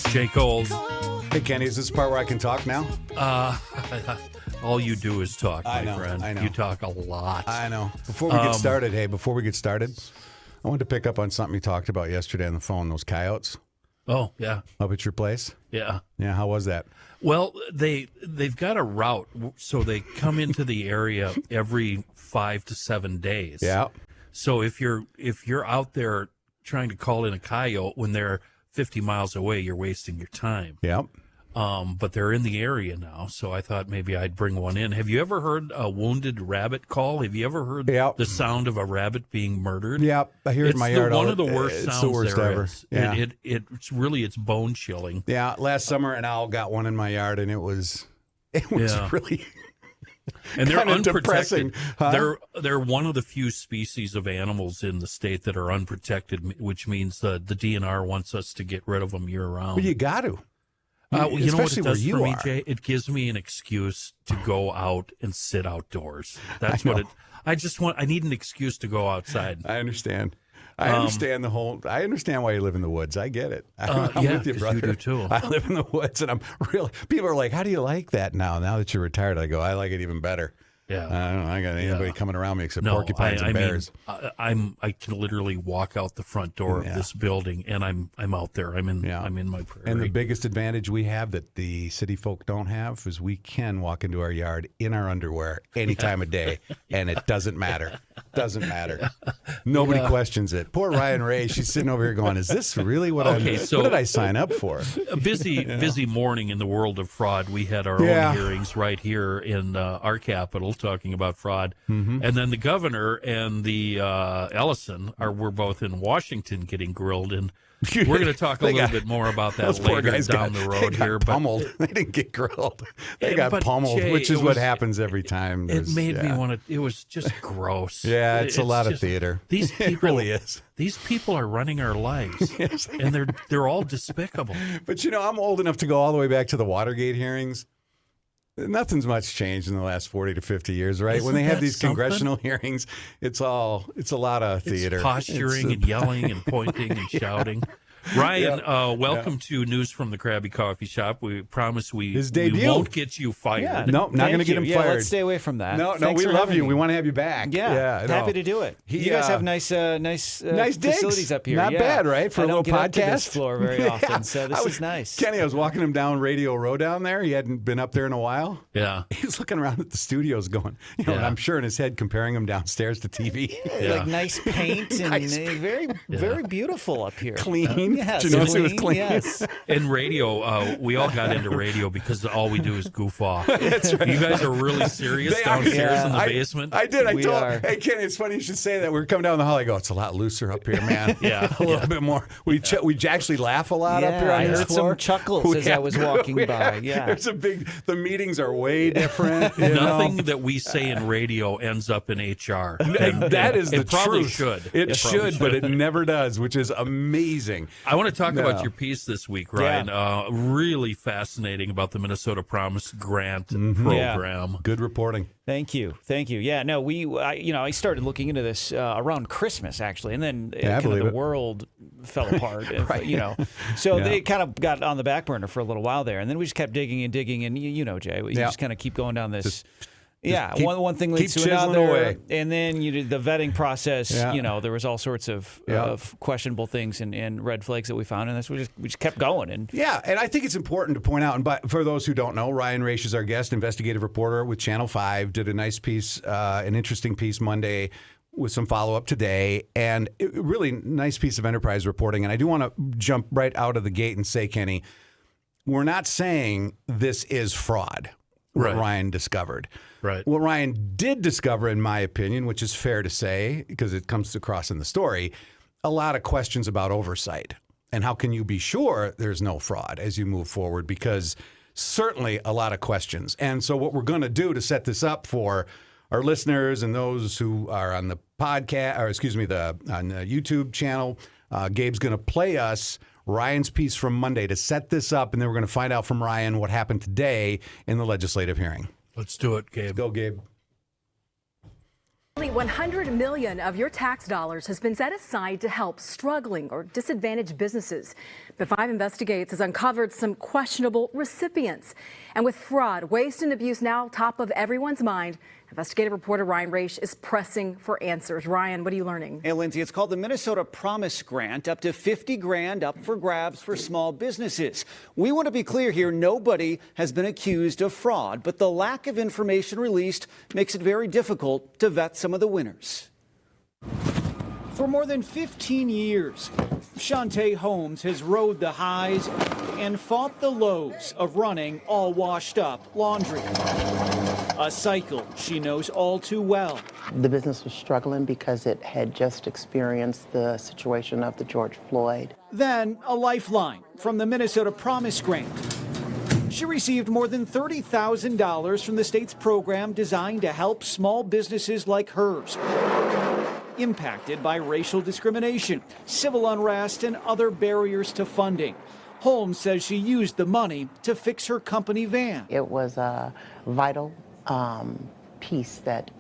Jay Coles. Hey, Kenny, is this the part where I can talk now? All you do is talk, my friend. I know. You talk a lot. I know. Before we get started, I wanted to pick up on something you talked about yesterday on the phone, those coyotes Oh, yeah. up at your place. Yeah. Yeah, how was that? Well, they've got a route, so they come into the area every 5 to 7 days. Yeah. So if you're out there trying to call in a coyote when they're 50 miles away, you're wasting your time. Yep. But they're in the area now, so I thought maybe I'd bring one in. Have you ever heard a wounded rabbit call? Have you ever heard the sound of a rabbit being murdered? Yep. I hear it in my yard. One of the worst sounds the worst there ever. is. Yeah. It's bone chilling. Yeah. Last summer, an owl got one in my yard, and it was really. And they're unprotected. Huh? They're one of the few species of animals in the state that are unprotected, which means the DNR wants us to get rid of them year round. Well, you got to. You know what it Especially does where for you me, are. Jay? It gives me an excuse to go out and sit outdoors. That's what it. I need an excuse to go outside. I understand. I understand I understand why you live in the woods. I get it. I'm with you, brother. You do too. I live in the woods, and people are like, how do you like that now that you're retired? I go, I like it even better. Yeah. I don't know. I got anybody coming around me except porcupines and bears. I can literally walk out the front door of this building, and I'm out there. I'm in my prairie. And the biggest advantage we have that the city folk don't have is we can walk into our yard in our underwear any time of day, and it doesn't matter. Doesn't matter. Nobody questions it. Poor Ryan Ray, she's sitting over here going, is this really what what did I sign up for? A busy morning in the world of fraud. We had our own hearings right here in our capital talking about fraud. Mm-hmm. And then the governor and the Ellison were both in Washington getting grilled. And we're going to talk a little bit more about that later down the road here. Pummeled. They didn't get grilled. They got pummeled, Jay, which is what happens every time. It made me want to. It was just gross. Yeah, it's a lot of theater. These people it really is. These people are running our lives, and they're all despicable. But I'm old enough to go all the way back to the Watergate hearings. Nothing's much changed in the last 40 to 50 years, right? When they have these congressional hearings, it's a lot of theater. It's posturing and yelling and pointing and shouting. Ryan, welcome to News from the Krabby Coffee Shop. We promise we won't get you fired. Yeah, nope, not going to get him fired. Let's stay away from that. No, we love you. We want to have you back. Yeah, happy to do it. You guys have nice facilities up here. Not bad, right? For a little podcast. I don't get up to this floor very often, so this is nice. Kenny, I was walking him down Radio Row down there. He hadn't been up there in a while. Yeah. He was looking around at the studios going, and I'm sure in his head comparing them downstairs to TV. Like nice paint and very beautiful up here. Clean. Yes. Did you notice it was clean? Yes. In radio, we all got into radio because all we do is goof off. That's right. You guys are really serious downstairs in the basement. I did. Hey, Kenny, it's funny you should say that. We were coming down the hall. I go, it's a lot looser up here, man. A little bit more. We actually laugh a lot up here on I this heard floor. some chuckles as I was walking by. Yeah. There's the meetings are way different. Nothing that we say in radio ends up in HR. That is the truth. It probably should. It should, but it never does, which is amazing. I want to talk about your piece this week, Ryan. Really fascinating about the Minnesota Promise Grant program. Yeah. Good reporting. Thank you. Yeah, no, I started looking into this around Christmas, actually, and then the world fell apart, So they kind of got on the back burner for a little while there, and then we just kept digging, and Jay, you just kind of keep going down this... one thing leads to another, away. And then you did the vetting process. There was all sorts of questionable things and red flags that we found, and we just kept going. And I think it's important to point out. And for those who don't know, Ryan Raish is our guest, investigative reporter with Channel 5. Did a nice piece, an interesting piece Monday with some follow up today, and really nice piece of enterprise reporting. And I do want to jump right out of the gate and say, Kenny, we're not saying this is fraud. What Ryan discovered. Right. What Ryan did discover, in my opinion, which is fair to say, because it comes across in the story, a lot of questions about oversight. And how can you be sure there's no fraud as you move forward? Because certainly a lot of questions. And so what we're going to do to set this up for our listeners and those who are on the podcast, or on the YouTube channel, Gabe's going to play us Ryan's piece from Monday to set this up, and then we're going to find out from Ryan what happened today in the legislative hearing. Let's do it, Gabe. Go, Gabe. $100 million of your tax dollars has been set aside to help struggling or disadvantaged businesses. But 5 Investigates has uncovered some questionable recipients. And with fraud, waste, and abuse now top of everyone's mind, investigative reporter Ryan Raish is pressing for answers. Ryan, what are you learning? Hey, Lindsay, it's called the Minnesota Promise Grant, up to $50,000 up for grabs for small businesses. We want to be clear here, nobody has been accused of fraud, but the lack of information released makes it very difficult to vet some of the winners. For more than 15 years, Shantae Holmes has rode the highs and fought the lows of running all washed up laundry. A cycle she knows all too well. The business was struggling because it had just experienced the situation of the George Floyd. Then a lifeline from the Minnesota Promise Grant. She received more than $30,000 from the state's program designed to help small businesses like hers, impacted by racial discrimination, civil unrest, and other barriers to funding. Holmes says she used the money to fix her company van. It was a vital piece that,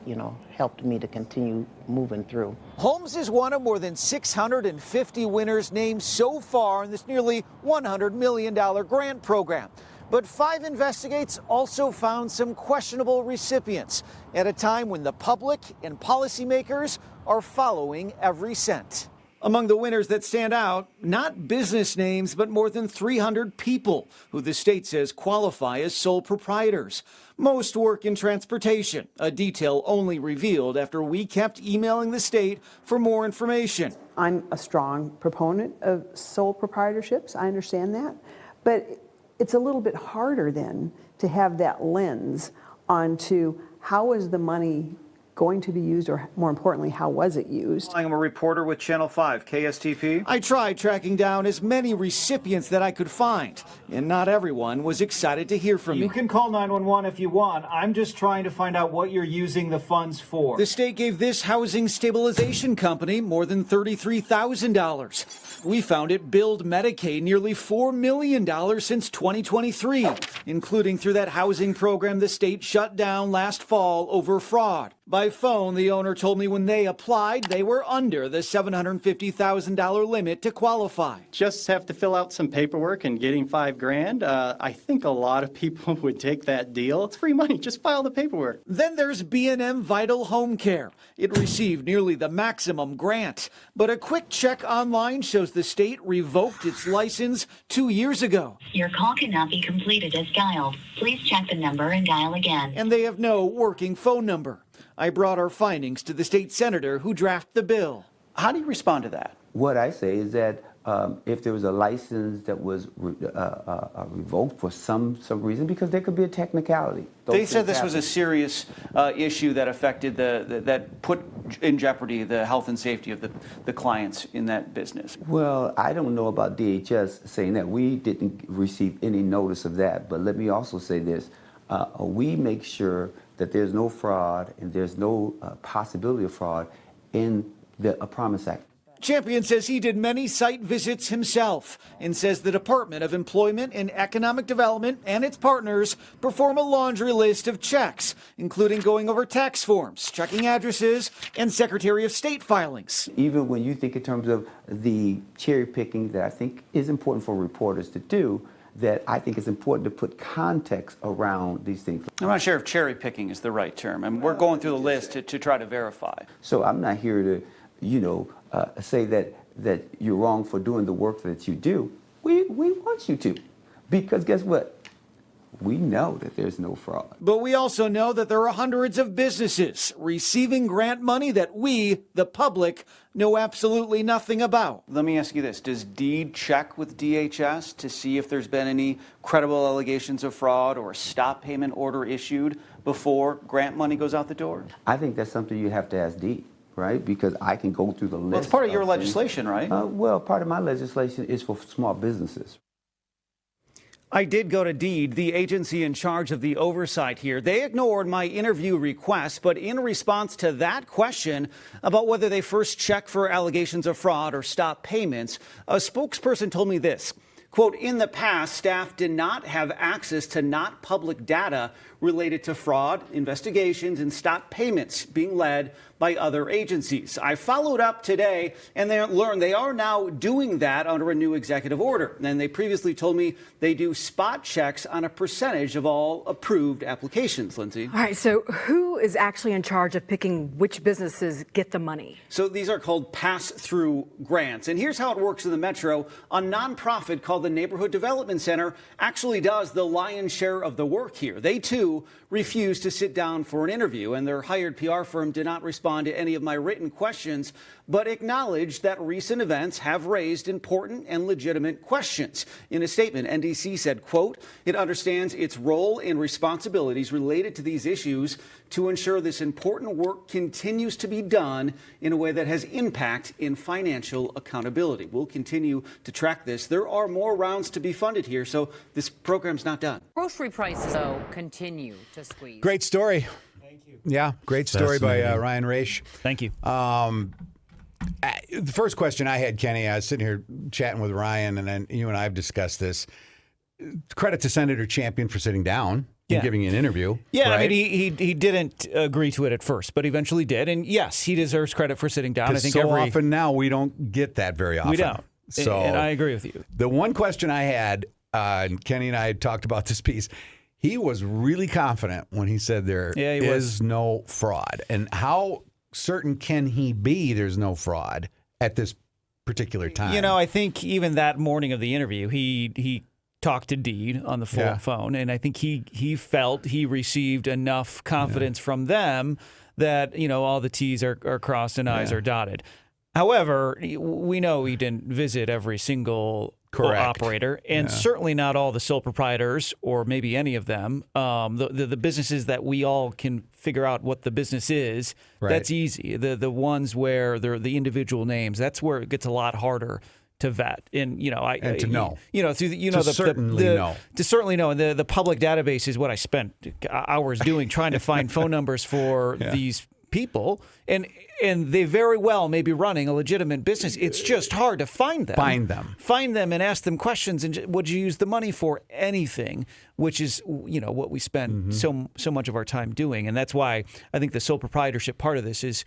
helped me to continue moving through. Holmes is one of more than 650 winners named so far in this nearly $100 million grant program. But 5 Investigates also found some questionable recipients at a time when the public and policymakers are following every cent. Among the winners that stand out, not business names, but more than 300 people who the state says qualify as sole proprietors. Most work in transportation, a detail only revealed after we kept emailing the state for more information. I'm a strong proponent of sole proprietorships. I understand that. But it's a little bit harder then to have that lens onto how is the money going to be used, or more importantly, how was it used? I'm a reporter with Channel 5, KSTP. I tried tracking down as many recipients that I could find, and not everyone was excited to hear from me. You can call 911 if you want. I'm just trying to find out what you're using the funds for. The state gave this housing stabilization company more than $33,000. We found it billed Medicaid nearly $4 million since 2023, including through that housing program the state shut down last fall over fraud. By phone, the owner told me when they applied, they were under the $750,000 limit to qualify. Just have to fill out some paperwork and getting $5,000. I think a lot of people would take that deal. It's free money. Just file the paperwork. Then there's B&M Vital Home Care. It received nearly the maximum grant, but a quick check online shows the state revoked its license 2 years ago. Your call cannot be completed as dialed. Please check the number and dial again. And they have no working phone number. I brought our findings to the state senator who drafted the bill. How do you respond to that? What I say is that if there was a license that was revoked for some reason, because there could be a technicality. They said this was a serious issue that affected that put in jeopardy the health and safety of the clients in that business. Well, I don't know about DHS saying that. We didn't receive any notice of that. But let me also say this. We make sure that there's no fraud and there's no possibility of fraud in the Promise Act. Champion says he did many site visits himself and says the Department of Employment and Economic Development and its partners perform a laundry list of checks, including going over tax forms, checking addresses, and Secretary of State filings. Even when you think in terms of the cherry picking that I think is important for reporters to do, that I think it's important to put context around these things. I'm not sure if cherry picking is the right term. I mean, we're going through the list to try to verify. So I'm not here to, say that you're wrong for doing the work that you do. We want you to, because guess what? We know that there's no fraud. But we also know that there are hundreds of businesses receiving grant money that we, the public, know absolutely nothing about. Let me ask you this. Does DEED check with DHS to see if there's been any credible allegations of fraud or a stop payment order issued before grant money goes out the door? I think that's something you have to ask DEED, right? Because I can go through the list. Well, it's part of your legislation, right? Well, part of my legislation is for small businesses. I did go to DEED, the agency in charge of the oversight here. They ignored my interview request, but in response to that question about whether they first check for allegations of fraud or stop payments, a spokesperson told me this. Quote, in the past, staff did not have access to not public data related to fraud, investigations, and stop payments being led by other agencies. I followed up today and they learned they are now doing that under a new executive order. And they previously told me they do spot checks on a percentage of all approved applications, Lindsay. All right, so who is actually in charge of picking which businesses get the money? So these are called pass-through grants. And here's how it works in the Metro. A nonprofit called the Neighborhood Development Center actually does the lion's share of the work here. They, too, refused to sit down for an interview, and their hired PR firm did not respond to any of my written questions, but acknowledged that recent events have raised important and legitimate questions. In a statement, NDC said, quote, it understands its role and responsibilities related to these issues to ensure this important work continues to be done in a way that has impact in financial accountability. We'll continue to track this. There are more rounds to be funded here, so this program's not done. Grocery prices, though, continue to squeeze. Great story. Thank you. Yeah, great story by Ryan Raish. Thank you. The first question I had, Kenny, I was sitting here chatting with Ryan, and then you and I have discussed this. Credit to Senator Champion for sitting down and giving you an interview. Yeah, right? I mean, he didn't agree to it at first, but eventually did. And yes, he deserves credit for sitting down. I think often now we don't get that very often. We don't. So, and I agree with you. The one question I had, and Kenny and I had talked about this piece, he was really confident when he said there is no fraud. And how certain can he be there's no fraud at this particular time? You know, I think even that morning of the interview, he talked to Deed on the phone, and I think he felt he received enough confidence from them that, you know, all the T's are crossed and I's are dotted. However, we know he didn't visit every single operator, and certainly not all the sole proprietors, or maybe any of them. The businesses that we all can figure out what the business is, that's easy. The ones where they're the individual names, that's where it gets a lot harder to vet. And to know. To certainly know. And the public database is what I spent hours doing, trying to find phone numbers for these people, and they very well may be running a legitimate business. It's just hard to find them. Find them and ask them questions. And would you use the money for? Anything, which is what we spend so much of our time doing. And that's why I think the sole proprietorship part of this is,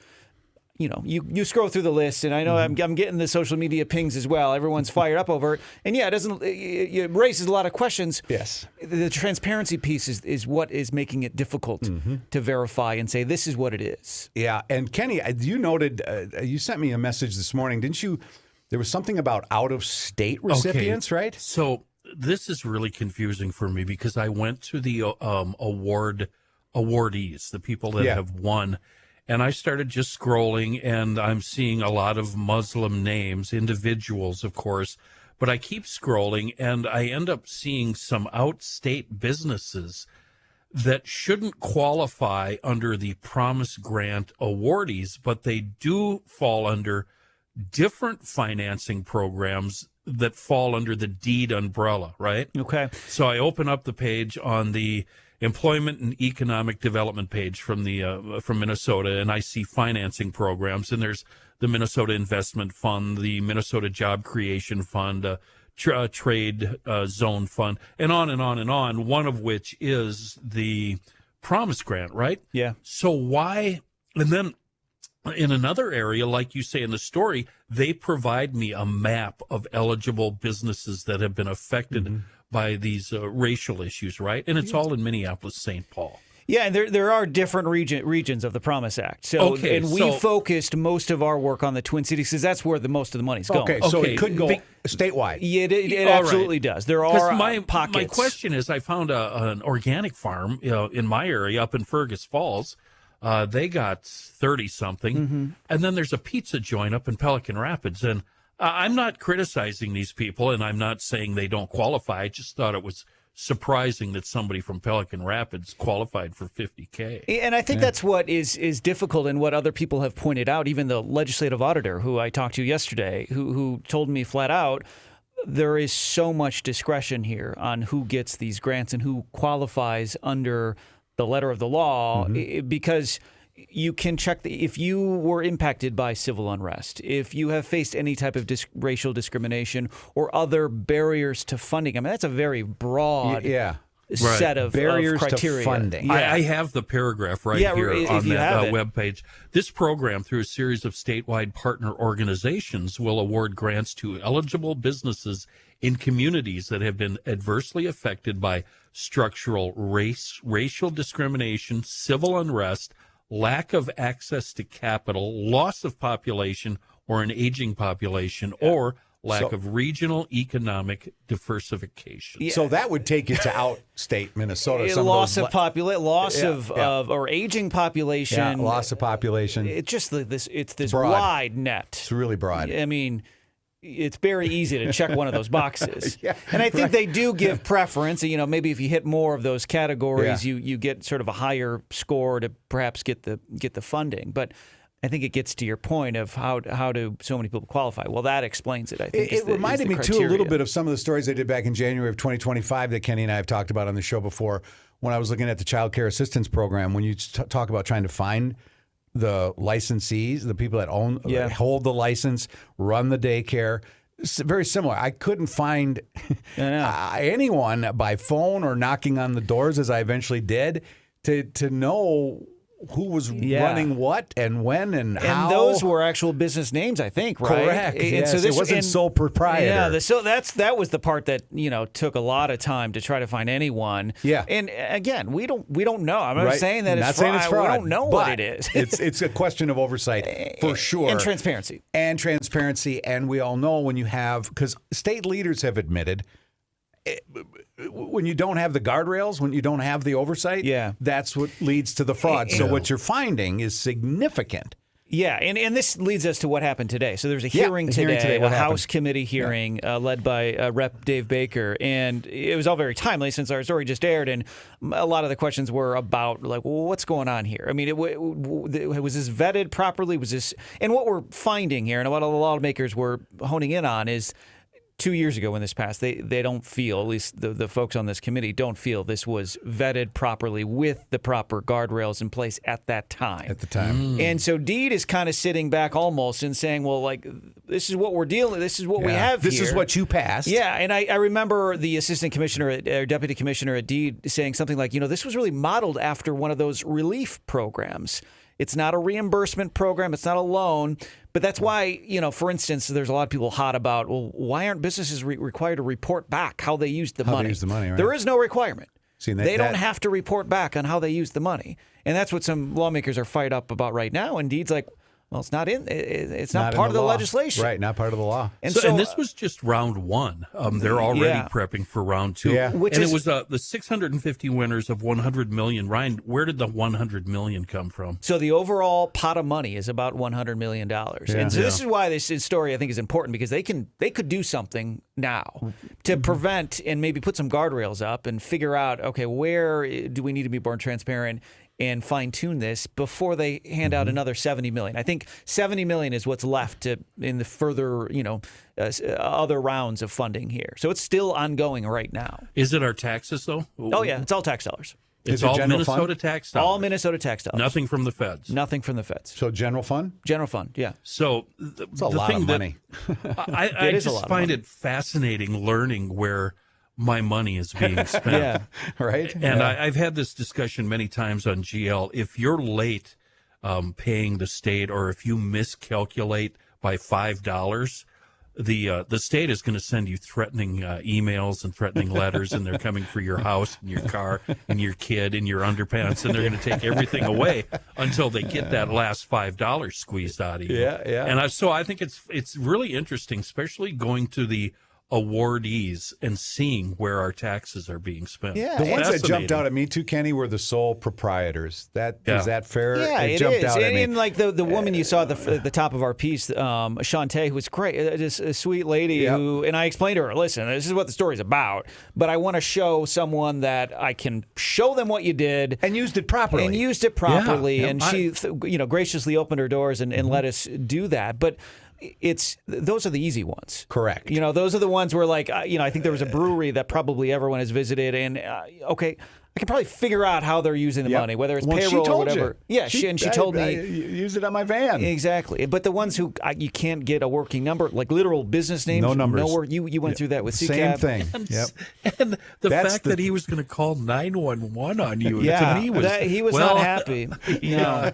you scroll through the list, and I know I'm getting the social media pings as well. Everyone's fired up over it. And it raises a lot of questions. Yes. The transparency piece is what is making it difficult to verify and say this is what it is. Yeah. And Kenny, you noted, you sent me a message this morning, didn't you? There was something about out-of-state recipients, right? So this is really confusing for me because I went to the awardees, the people that have won. And I started just scrolling, and I'm seeing a lot of Muslim names, individuals, of course. But I keep scrolling, and I end up seeing some out-state businesses that shouldn't qualify under the Promise Grant awardees, but they do fall under different financing programs that fall under the Deed umbrella, right? Okay. So I open up the page on the Employment and Economic Development page from Minnesota, and I see financing programs, and there's the Minnesota Investment Fund, the Minnesota Job Creation Fund, Trade Zone Fund, and on and on and on, one of which is the Promise Grant, right? Yeah. So why, and then in another area, like you say in the story, they provide me a map of eligible businesses that have been affected by these racial issues, right? And it's all in Minneapolis, St. Paul. Yeah, and there are different regions of the Promise Act. So, we focused most of our work on the Twin Cities because that's where most of the money's going. Okay, so it could go statewide. Yeah, it absolutely does. There are pockets. My question is, I found an organic farm in my area up in Fergus Falls. They got 30-something. And then there's a pizza joint up in Pelican Rapids. And I'm not criticizing these people, and I'm not saying they don't qualify. I just thought it was surprising that somebody from Pelican Rapids qualified for $50K. And I think that's what is difficult, and what other people have pointed out. Even the legislative auditor who I talked to yesterday, who told me flat out, there is so much discretion here on who gets these grants and who qualifies under the letter of the law, because you can check if you were impacted by civil unrest, if you have faced any type of racial discrimination or other barriers to funding. I mean, that's a very broad set of barriers criteria. to funding. Yeah. I have the paragraph right here on that webpage. This program, through a series of statewide partner organizations, will award grants to eligible businesses in communities that have been adversely affected by structural racial discrimination, civil unrest, lack of access to capital, loss of population or an aging population, or lack of regional economic diversification. Yeah. So that would take you to outstate Minnesota. Loss of population, of or aging population. Loss of population. It's just it's this wide net. It's really broad. I mean, it's very easy to check one of those boxes. And I think they do give preference. You know, maybe if you hit more of those categories, you get sort of a higher score to perhaps get the funding. But I think it gets to your point of how do so many people qualify. Well, that explains it, I think. It reminded me, too, a little bit of some of the stories I did back in January of 2025 that Kenny and I have talked about on the show before when I was looking at the Childcare Assistance Program, when you talk about trying to find the licensees, the people that own, that hold the license, run the daycare. It's very similar. I couldn't find anyone by phone or knocking on the doors, as I eventually did, to know who was running what and when and how. And those were actual business names, I think, right? Correct. And so it wasn't sole proprietor. Yeah, so that was the part that, took a lot of time to try to find anyone. Yeah. And again, we don't know. I'm not saying that it's fraud. We don't know what it is. It's a question of oversight for sure. And transparency. And we all know when you have, because state leaders have admitted, when you don't have the guardrails, when you don't have the oversight, that's what leads to the fraud. So what you're finding is significant. Yeah, and this leads us to what happened today. So there's a hearing today, a House committee hearing led by Rep. Dave Baker, and it was all very timely since our story just aired, and a lot of the questions were about, like, well, what's going on here? I mean, was this vetted properly? Was this, and what we're finding here, and what a lot of lawmakers were honing in on is, 2 years ago when this passed, they don't feel, at least the folks on this committee don't feel this was vetted properly with the proper guardrails in place at that time. And so Deed is kind of sitting back almost and saying, well, like, this is what we're dealing, this is what we have here. This is what you passed. Yeah, and I remember the assistant commissioner, or deputy commissioner at Deed saying something like, this was really modeled after one of those relief programs. It's not a reimbursement program. It's not a loan. But that's why, for instance, there's a lot of people hot about, well, why aren't businesses required to report back how they used the money? They use the money, right? There is no requirement. They don't have to report back on how they use the money. And that's what some lawmakers are fired up about right now. And Deed's like, well, it's not part of the legislation. Right, not part of the law. And this was just round one. They're already prepping for round two. Yeah. It was the 650 winners of $100 million. Ryan, where did the $100 million come from? So the overall pot of money is about $100 million. And so this is why this story, I think, is important, because they could do something now to prevent and maybe put some guardrails up and figure out, okay, where do we need to be more transparent and fine-tune this before they hand out another $70 million. I think $70 million is what's left in the further, other rounds of funding here. So it's still ongoing right now. Is it our taxes, though? Oh, yeah. It's all tax dollars. It's all Minnesota tax dollars? All Minnesota tax dollars. Nothing from the feds? Nothing from the feds. So general fund? General fund, yeah. So it's a lot of money. I just find it fascinating learning where my money is being spent. Right. And I've had this discussion many times on GL. If you're late paying the state, or if you miscalculate by $5, the state is going to send you threatening emails and threatening letters, and they're coming for your house and your car and your kid and your underpants, and they're going to take everything away until they get that last $5 squeezed out of you. And so I think it's really interesting, especially going to the awardees and seeing where our taxes are being spent. The ones that jumped out at me too, Kenny, were the sole proprietors. Is that fair? Yeah, it jumped is. Out at me. And like the woman you saw at the top of our piece, Shantae, who was great, just a sweet lady who, and I explained to her, listen, this is what the story's about, but I want to show someone that I can show them what you did. And used it properly. And she, graciously opened her doors and let us do that. But those are the easy ones. Correct. Those are the ones where, like, I think there was a brewery that probably everyone has visited, and I can probably figure out how they're using the money, whether it's Well, she payroll or told whatever. you. Yeah, she told me. Use it on my van. Exactly. But the ones who you can't get a working number, like literal business names. No numbers. You went through that with Same CCAP. thing. And the fact that he was going to call 911 on you, to me was he was not happy. Yeah.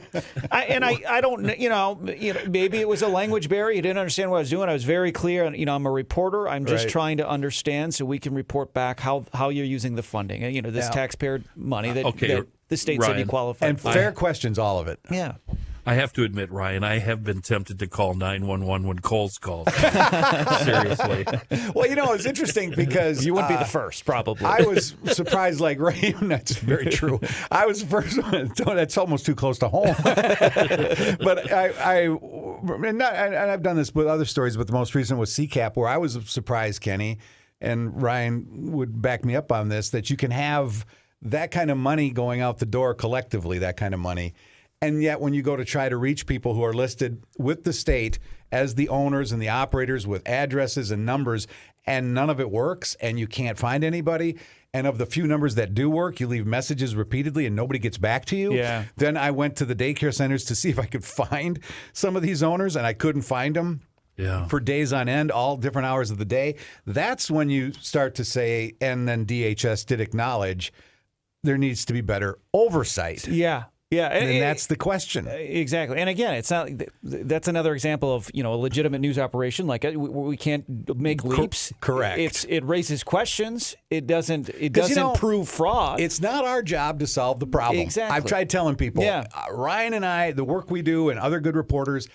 I don't, maybe it was a language barrier. He didn't understand what I was doing. I was very clear. I'm a reporter. I'm just trying to understand so we can report back how you're using the funding. This taxpayer money that the state said you qualified and for. fair questions, all of it. Yeah. I have to admit, Ryan, I have been tempted to call 911 when Cole's called. Seriously. Well, it's interesting because you wouldn't be the first, probably. I was surprised, like Ryan. That's very true. I was the first one. That's almost too close to home. But I've done this with other stories, but the most recent was CCAP, where I was surprised, Kenny, and Ryan would back me up on this, that you can have that kind of money going out the door collectively, that kind of money. And yet when you go to try to reach people who are listed with the state as the owners and the operators with addresses and numbers, and none of it works, and you can't find anybody, and of the few numbers that do work, you leave messages repeatedly and nobody gets back to you. Yeah. Then I went to the daycare centers to see if I could find some of these owners, and I couldn't find them. Yeah. For days on end, all different hours of the day. That's when you start to say, and then DHS did acknowledge there needs to be better oversight. Yeah. Yeah, and that's the question. Exactly. And again, it's not. That's another example of a legitimate news operation. Like we can't make leaps. Correct. It raises questions. It doesn't prove fraud. It's not our job to solve the problem. Exactly. I've tried telling people. Ryan and I, the work we do, and other good reporters.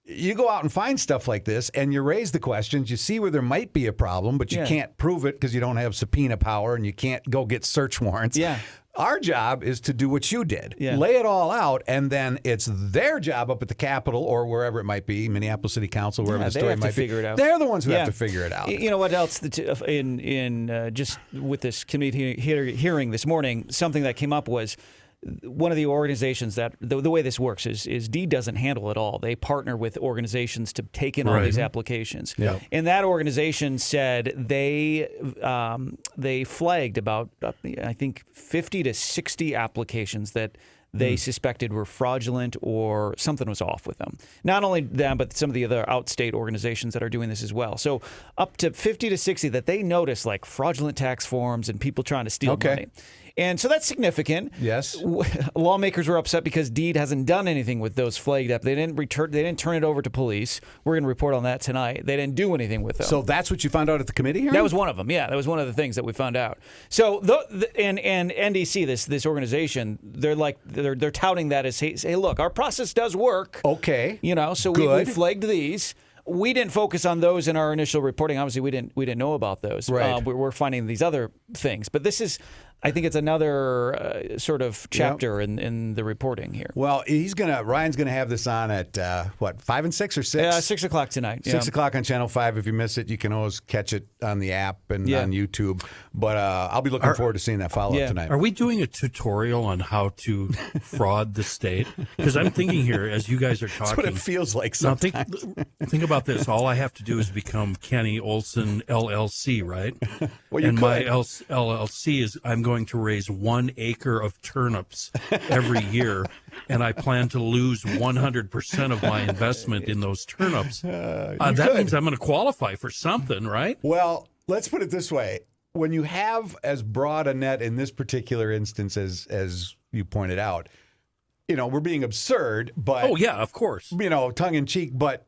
You go out and find stuff like this, and you raise the questions. You see where there might be a problem, but you can't prove it because you don't have subpoena power, and you can't go get search warrants. Yeah. Our job is to do what you did. Yeah. Lay it all out, and then it's their job up at the Capitol or wherever it might be, Minneapolis City Council, wherever the story might be. Figure it out. They're the ones who have to figure it out. You know what else? In just with this committee hearing this morning, something that came up was one of the organizations that the way this works is Deed doesn't handle it all. They partner with organizations to take in all these applications. Yeah. And that organization said they flagged about I think 50 to 60 applications that they suspected were fraudulent or something was off with them. Not only them, but some of the other outstate organizations that are doing this as well. So up to 50 to 60 that they noticed, like fraudulent tax forms and people trying to steal money. And so that's significant. Yes. Lawmakers were upset because Deed hasn't done anything with those flagged up. They didn't turn it over to police. We're going to report on that tonight. They didn't do anything with them. So that's what you found out at the committee hearing? That was one of them. Yeah, that was one of the things that we found out. So and NDC, this organization, they're touting that as, hey, look, our process does work. Okay. So we flagged these. We didn't focus on those in our initial reporting. Obviously, we didn't know about those. Right. We're finding these other things, but this is. I think it's another sort of chapter in the reporting here. Well, Ryan's gonna have this on at 5 and 6 or 6? 6 o'clock tonight. 6 o'clock on Channel 5. If you miss it, you can always catch it on the app and on YouTube. But I'll be looking forward to seeing that follow-up tonight. Are we doing a tutorial on how to fraud the state? Because I'm thinking here, as you guys are talking. That's what it feels like sometimes. Now think about this. All I have to do is become Kenny Olson LLC, right? Well, and my LLC is I'm going to raise 1 acre of turnips every year, and I plan to lose 100% of my investment in those turnips. That means I'm going to qualify for something, right? Well, let's put it this way. When you have as broad a net in this particular instance as you pointed out, we're being absurd, but... Oh, yeah, of course. Tongue-in-cheek, but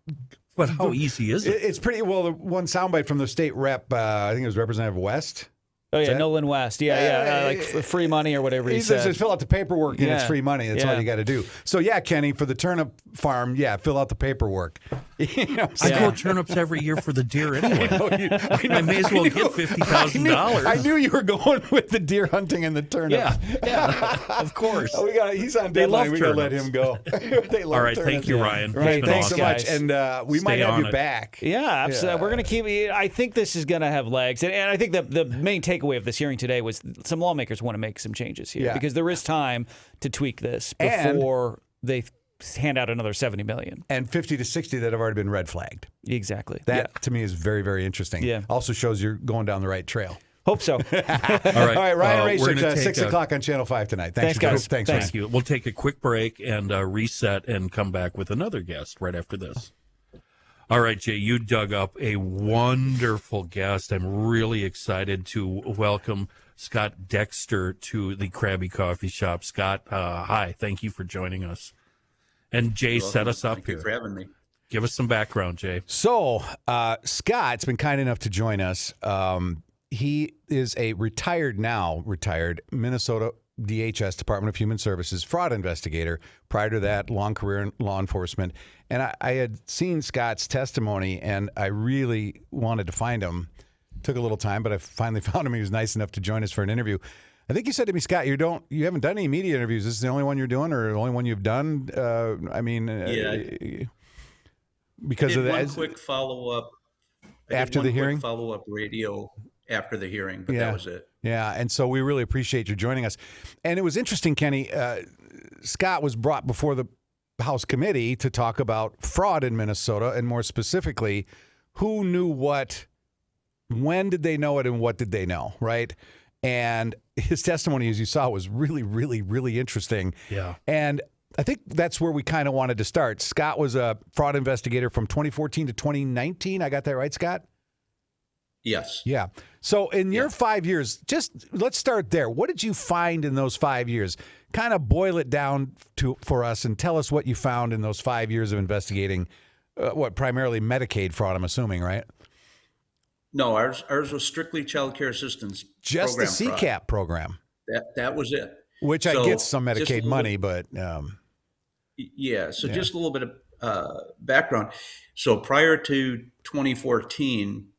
how easy is it? It's pretty... Well, the one soundbite from the state rep, I think it was Representative West... Oh, yeah, Nolan West. Yeah, like free money or whatever he said. He says fill out the paperwork and it's free money. That's all you got to do. So, Kenny, for the turnip farm, fill out the paperwork. I grow turnips every year for the deer anyway. I may as well get $50,000. I knew you were going with the deer hunting and the turnips. Yeah, of course. He's on deadline. We got to let him go. All right, thank you, Ryan. Right, thanks so much. And we might have you back. Yeah, absolutely. We're going to keep. I think this is going to have legs, and I think the main takeaway of this hearing today was some lawmakers want to make some changes here because there is time to tweak this before they hand out another $70 million. And 50 to 60 that have already been red flagged. Exactly. That to me is very, very interesting. Yeah. Also shows you're going down the right trail. Hope so. All right, Ryan we're Race gonna at take 6 o'clock on Channel 5 tonight. Thanks guys. Thanks, Thank Ryan. you. We'll take a quick break and reset and come back with another guest right after this. All right, Jay, you dug up a wonderful guest. I'm really excited to welcome Scott Dexter to the CRABBY Coffee Shop. Scott, hi. Thank you for joining us. And Jay, set us up here. Thank you for having me. Give us some background, Jay. So, Scott's been kind enough to join us. He is a retired Minnesota DHS, Department of Human Services, fraud investigator. Prior to that, long career in law enforcement. And I had seen Scott's testimony, and I really wanted to find him. Took a little time, but I finally found him. He was nice enough to join us for an interview. I think you said to me, Scott, you haven't done any media interviews. This is the only one you're doing, or the only one you've done? Because of that. One quick follow-up. After the hearing? Follow-up radio after the hearing, but that was it. Yeah, and so we really appreciate you joining us. And it was interesting, Kenny. Scott was brought before the House committee to talk about fraud in Minnesota, and more specifically, who knew what, when did they know it, and what did they know, right? And his testimony, as you saw, was really, really, really interesting. Yeah. And I think that's where we kind of wanted to start. Scott was a fraud investigator from 2014 to 2019. I got that right, Scott? Yes. Yeah. So in your 5 years, let's start there. What did you find in those 5 years? Kind of boil it down for us and tell us what you found in those 5 years of investigating, primarily Medicaid fraud, I'm assuming, right? No, ours was strictly Childcare assistance. Just the CCAP program. That was it. Which I get some Medicaid money, but yeah. So just a little bit of background. So prior to 2014,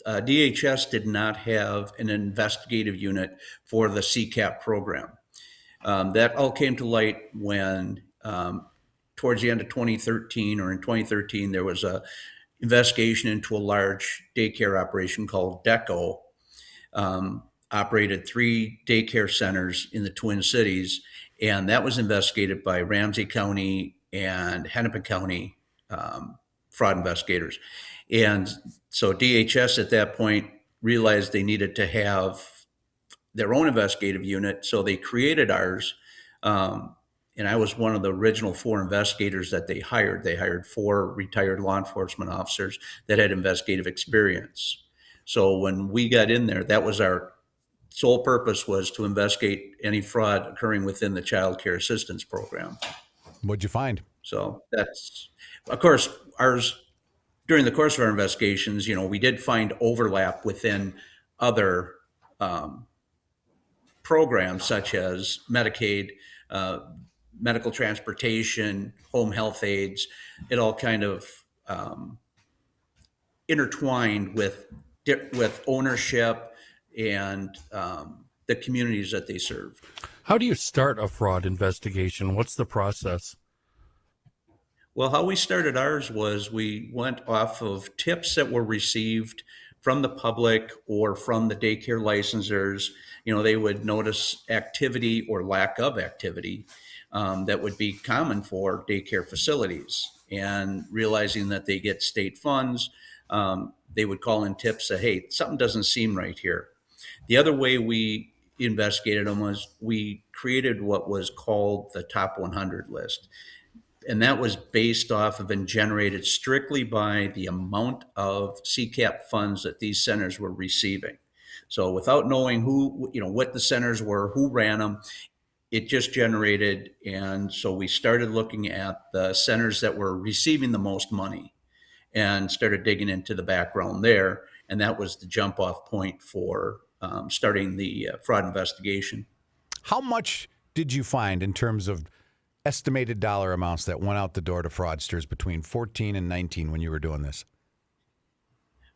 DHS did not have an investigative unit for the CCAP program. That all came to light when, towards the end of 2013, or in 2013, there was a investigation into a large daycare operation called DECO. Operated 3 daycare centers in the Twin Cities, and that was investigated by Ramsey County and Hennepin County fraud investigators. And so DHS at that point realized they needed to have their own investigative unit, so they created ours. And I was one of the original 4 investigators that they hired. They hired 4 retired law enforcement officers that had investigative experience. So when we got in there, that was our sole purpose, was to investigate any fraud occurring within the child care assistance program. What'd you find? So that's, of course, ours, during the course of our investigations, we did find overlap within other programs such as Medicaid, medical transportation, home health aides. It all kind of intertwined with ownership and the communities that they serve. How do you start a fraud investigation? What's the process? Well, how we started ours was we went off of tips that were received from the public or from the daycare licensors. They would notice activity or lack of activity that would be common for daycare facilities. And realizing that they get state funds, they would call in tips that, hey, something doesn't seem right here. The other way we investigated them was we created what was called the top 100 list. And that was based off of and generated strictly by the amount of CCAP funds that these centers were receiving. So without knowing who, what the centers were, who ran them, it just generated. And so we started looking at the centers that were receiving the most money and started digging into the background there. And that was the jump off point for starting the fraud investigation. How much did you find in terms of estimated dollar amounts that went out the door to fraudsters between 14 and 19 when you were doing this?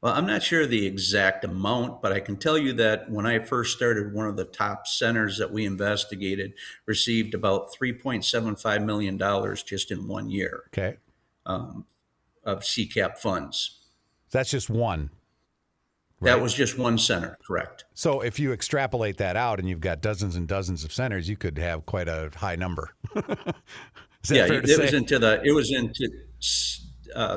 Well, I'm not sure the exact amount, but I can tell you that when I first started, one of the top centers that we investigated received about $3.75 million just in 1 year. Okay. Of CCAP funds. That's just one. Right? That was just one center, correct. So if you extrapolate that out and you've got dozens and dozens of centers, you could have quite a high number. It was into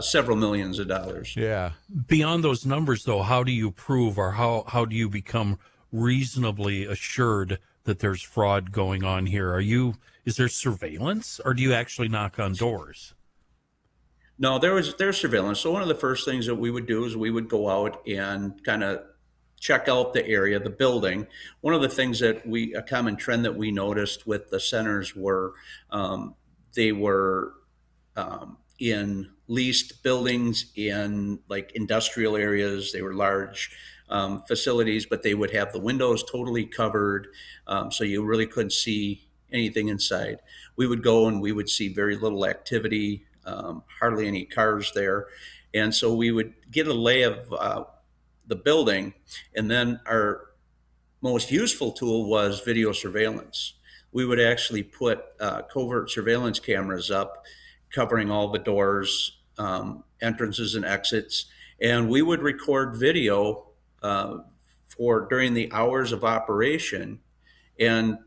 several millions of dollars. Yeah. Beyond those numbers, though, how do you prove, or how do you become reasonably assured that there's fraud going on here? Is there surveillance, or do you actually knock on doors? No, there's surveillance. So one of the first things that we would do is we would go out and kind of check out the area, the building. One of the things that a common trend that we noticed with the centers were they were in leased buildings in like industrial areas. They were large facilities, but they would have the windows totally covered, so you really couldn't see anything inside. We would go and we would see very little activity, hardly any cars there. And so we would get a lay of the building. And then our most useful tool was video surveillance. We would actually put covert surveillance cameras up, covering all the doors, entrances and exits. And we would record video for during the hours of operation. And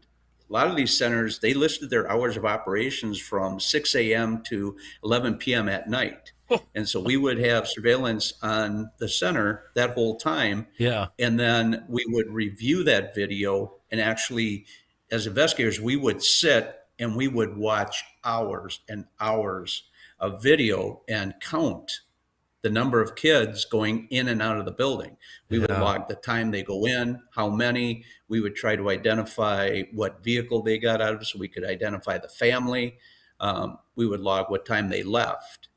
a lot of these centers, they listed their hours of operations from 6 a.m. to 11 p.m. at night. And so we would have surveillance on the center that whole time. Yeah. And then we would review that video, and actually, as investigators, we would sit and we would watch hours and hours of video and count the number of kids going in and out of the building. We would log the time they go in, how many. We would try to identify what vehicle they got out of so we could identify the family. We would log what time they left.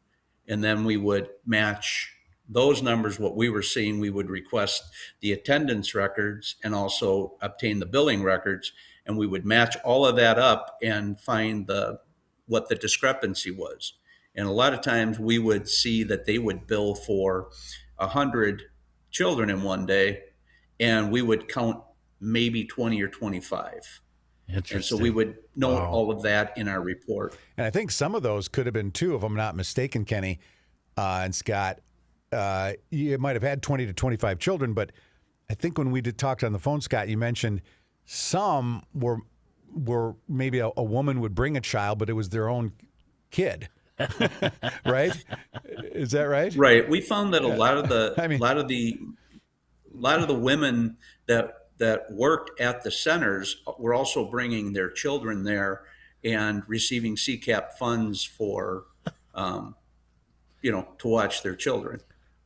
And then we would match those numbers, what we were seeing. We would request the attendance records and also obtain the billing records. And we would match all of that up and find what the discrepancy was. And a lot of times we would see that they would bill for 100 children in one day, and we would count maybe 20 or 25. And so we would note all of that in our report. And I think some of those could have been two, if I'm not mistaken, Kenny and Scott. You might have had 20 to 25 children, but I think when we talked on the phone, Scott, you mentioned some were maybe a woman would bring a child, but it was their own kid. Right? Is that right? Right. We found that a lot of the women that worked at the centers were also bringing their children there and receiving CCAP funds for, to watch their children.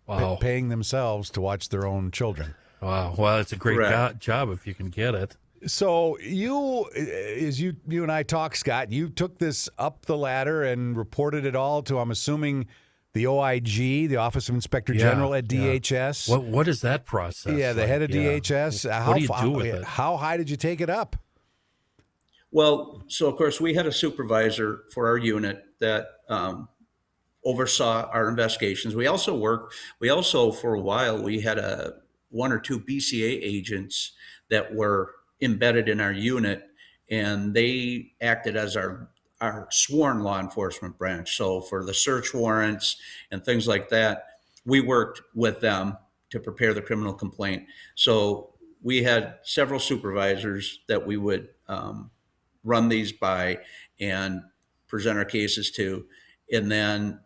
Wow. Paying themselves to watch their own children. Wow. Well, it's a great job if you can get it. So you and I talked, Scott, you took this up the ladder and reported it all to, I'm assuming, the OIG, the Office of Inspector General at DHS. Yeah. What is that process? Yeah, the head of DHS. What do you do with it? How high did you take it up? Well, so of course we had a supervisor for our unit that oversaw our investigations. We also for a while, we had one or two BCA agents that were embedded in our unit, and they acted as our sworn law enforcement branch. So for the search warrants and things like that, we worked with them to prepare the criminal complaint. So we had several supervisors that we would run these by and present our cases to, and then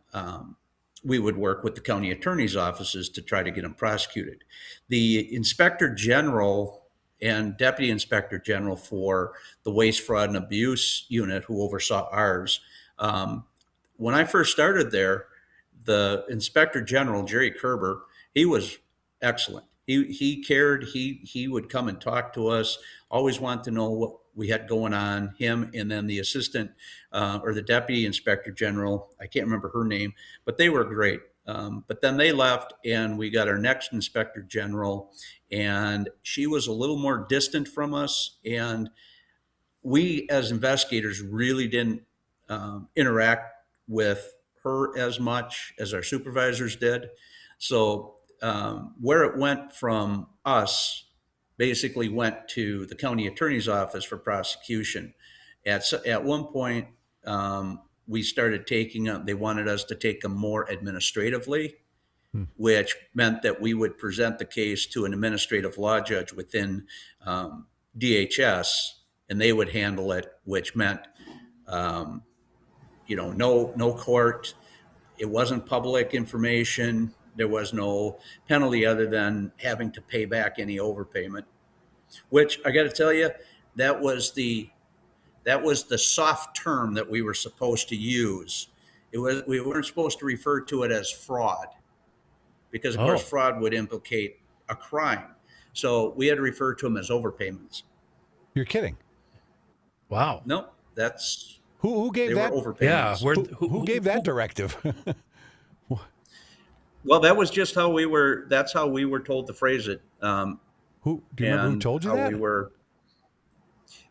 we would work with the county attorney's offices to try to get them prosecuted. The Inspector General and Deputy Inspector General for the Waste, Fraud, and Abuse Unit, who oversaw ours. When I first started there, the Inspector General, Jerry Kerber, he was excellent. He cared. He would come and talk to us, always want to know what we had going on, him, and then the assistant or the Deputy Inspector General, I can't remember her name, but they were great. But then they left, and we got our next Inspector General, and she was a little more distant from us. And we, as investigators, really didn't interact with her as much as our supervisors did. So where it went from us basically went to the county attorney's office for prosecution. At one point, we started they wanted us to take them more administratively, which meant that we would present the case to an administrative law judge within DHS, and they would handle it, which meant, no court. It wasn't public information. There was no penalty other than having to pay back any overpayment. which I got to tell you, that was the soft term that we were supposed to use. We weren't supposed to refer to it as fraud, because of course fraud would implicate a crime. So we had to refer to them as overpayments. You're kidding. Wow. No, that's who gave that overpayments. Yeah, who gave that directive? Well, that was just how we were. That's how we were told to phrase it. Who do you remember who told you that?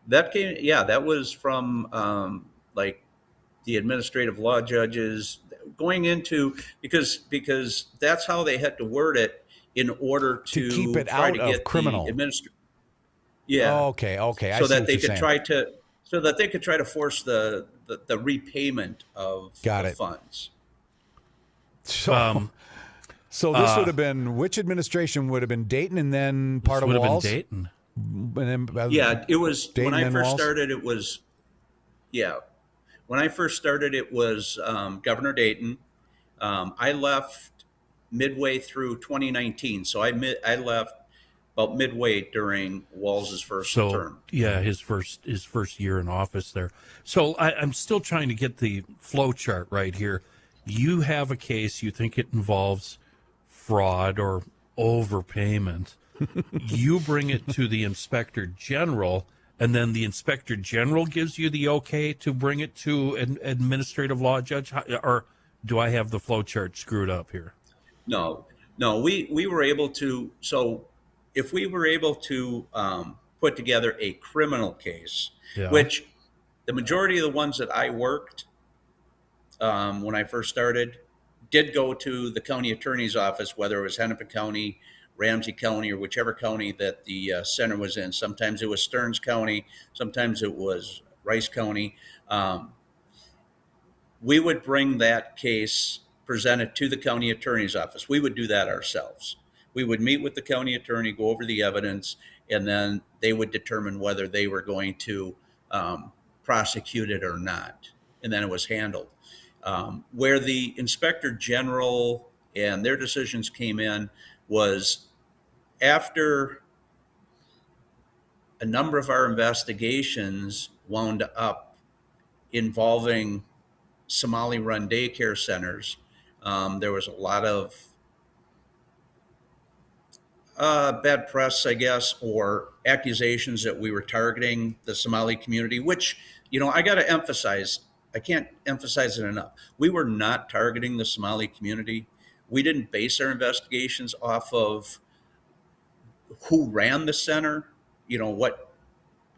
That came. Yeah, that was from like the administrative law judges going into because that's how they had to word it in order to keep it try out to of get criminal. Yeah. Oh, okay. So that they could try to force the repayment of the funds. So this would have been, which administration would have been Dayton and then part of Walz? Been Dayton. Yeah, it was Dayton when I first Walz? started. It was when I first started. It was Governor Dayton. I left midway through 2019, so I left about midway during Walz's first term. Yeah, his first year in office there. So I'm still trying to get the flow chart right here. You have a case, you think it involves fraud or overpayment. You bring it to the Inspector General, and then the Inspector General gives you the okay to bring it to an administrative law judge? Or do I have the flow chart screwed up here? No, we were able to. So if we were able to put together a criminal case, which the majority of the ones that I worked when I first started did go to the county attorney's office, whether it was Hennepin County, Ramsey County, or whichever county that the center was in. Sometimes it was Stearns County, sometimes it was Rice County. We would bring that case presented to the county attorney's office. We would do that ourselves. We would meet with the county attorney, go over the evidence, and then they would determine whether they were going to prosecute it or not. And then it was handled. Where the Inspector General and their decisions came in was after a number of our investigations wound up involving Somali-run daycare centers. There was a lot of bad press, I guess, or accusations that we were targeting the Somali community, which, I got to emphasize, I can't emphasize it enough. We were not targeting the Somali community. We didn't base our investigations off of who ran the center, what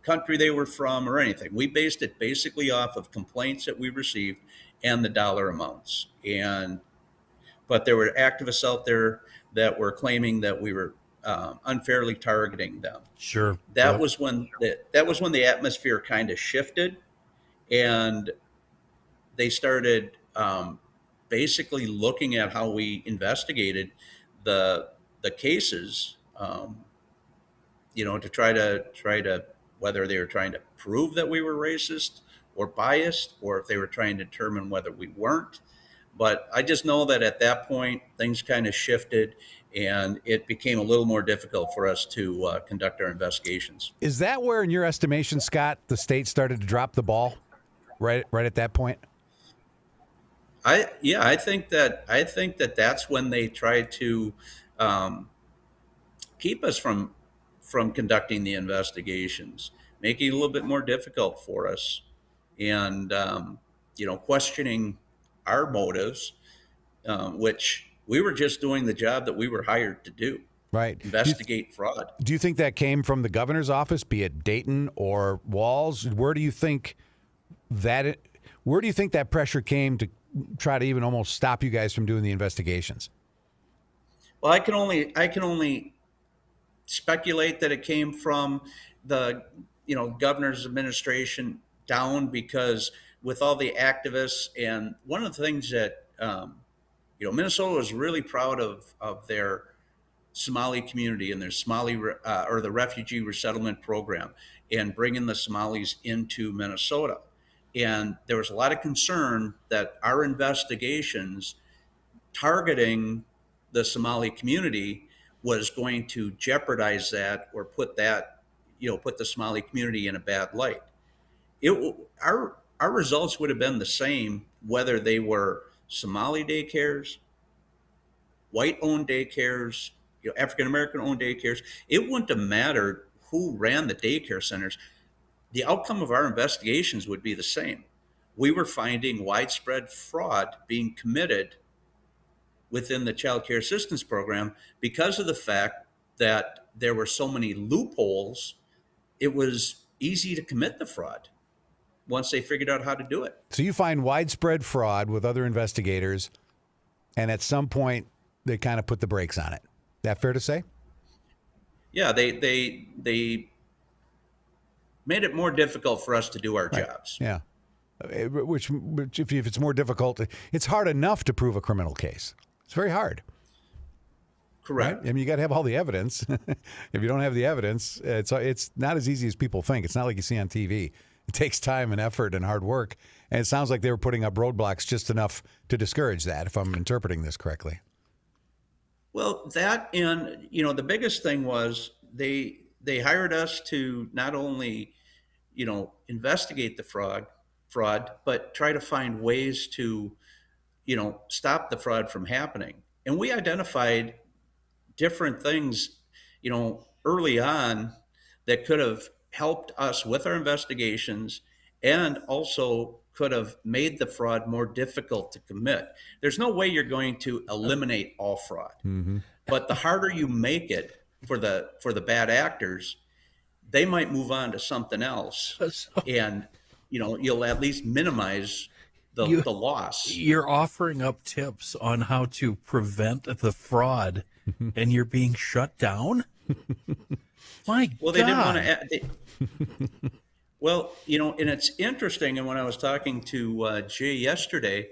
country they were from or anything. We based it basically off of complaints that we received and the dollar amounts. But there were activists out there that were claiming that we were unfairly targeting them. Sure. That was when the atmosphere kind of shifted, and they started basically looking at how we investigated the cases, to try to whether they were trying to prove that we were racist or biased, or if they were trying to determine whether we weren't. But I just know that at that point, things kind of shifted, and it became a little more difficult for us to conduct our investigations. Is that where, in your estimation, Scott, the state started to drop the ball? Right at that point. I think that that's when they tried to keep us from conducting the investigations, making it a little bit more difficult for us, and questioning our motives, which we were just doing the job that we were hired to do. Right. Investigate fraud. Do you think that came from the governor's office, be it Dayton or Walz? Where do you think that pressure came to try to even almost stop you guys from doing the investigations? Well, I can only speculate that it came from the governor's administration down, because with all the activists, and one of the things that Minnesota was really proud of their Somali community and their Somali or the refugee resettlement program, and bringing the Somalis into Minnesota. And there was a lot of concern that our investigations targeting the Somali community was going to jeopardize that or put that put the Somali community in a bad light. Our results would have been the same whether they were Somali daycares, white-owned daycares, African-American-owned daycares. It wouldn't have mattered who ran the daycare centers. The outcome of our investigations would be the same. We were finding widespread fraud being committed within the Child Care Assistance Program because of the fact that there were so many loopholes. It was easy to commit the fraud once they figured out how to do it. So you find widespread fraud with other investigators, and at some point they kind of put the brakes on it. That fair to say? Yeah, they made it more difficult for us to do our jobs. Yeah. Which if it's more difficult, it's hard enough to prove a criminal case. It's very hard. Correct. Right? I mean, you got to have all the evidence. If you don't have the evidence, it's not as easy as people think. It's not like you see on TV. It takes time and effort and hard work. And it sounds like they were putting up roadblocks just enough to discourage that, if I'm interpreting this correctly. Well, that, and the biggest thing was they hired us to not only investigate the fraud, but try to find ways to stop the fraud from happening. And we identified different things early on that could have helped us with our investigations and also could have made the fraud more difficult to commit. There's no way you're going to eliminate all fraud, but the harder you make it for the bad actors, they might move on to something else, and you'll at least minimize the loss. You're offering up tips on how to prevent the fraud, and you're being shut down. My well, God. They didn't want to. Well, and it's interesting. And when I was talking to Jay yesterday,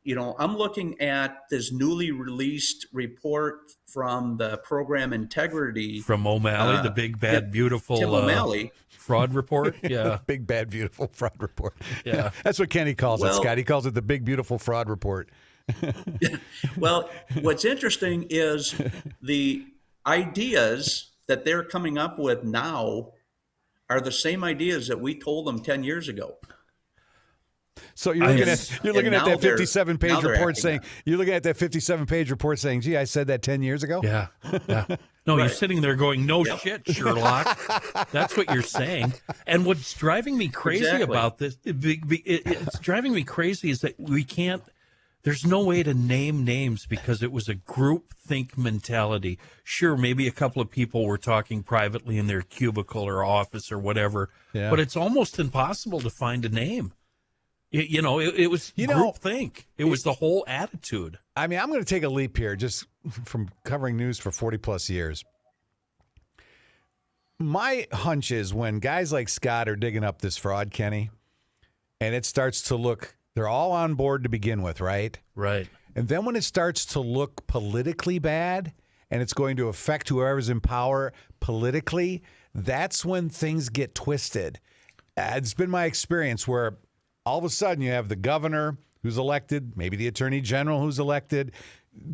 I'm looking at this newly released report from the program Integrity. From O'Malley, the big, bad, beautiful Tim O'Malley. Fraud report. Yeah. Big, bad, beautiful fraud report. Yeah. That's what Kenny calls it, Scott. He calls it the big, beautiful fraud report. Well, what's interesting is the ideas that they're coming up with now are the same ideas that we told them 10 years ago. So you're looking at that 57-page report saying you're looking at that 57-page report saying, "Gee, I said that 10 years ago." Yeah. No, You're sitting there going, "No shit, Sherlock." That's what you're saying. And what's driving me crazy about this, it's driving me crazy is that we can't. There's no way to name names because it was a group think mentality. Sure, maybe a couple of people were talking privately in their cubicle or office or whatever, but it's almost impossible to find a name. It was group think. It was the whole attitude. I mean, I'm going to take a leap here just from covering news for 40 plus years. My hunch is when guys like Scott are digging up this fraud, Kenny, and it starts to look, they're all on board to begin with, right? Right. And then when it starts to look politically bad and it's going to affect whoever's in power politically, that's when things get twisted. It's been my experience where all of a sudden you have the governor who's elected, maybe the attorney general who's elected.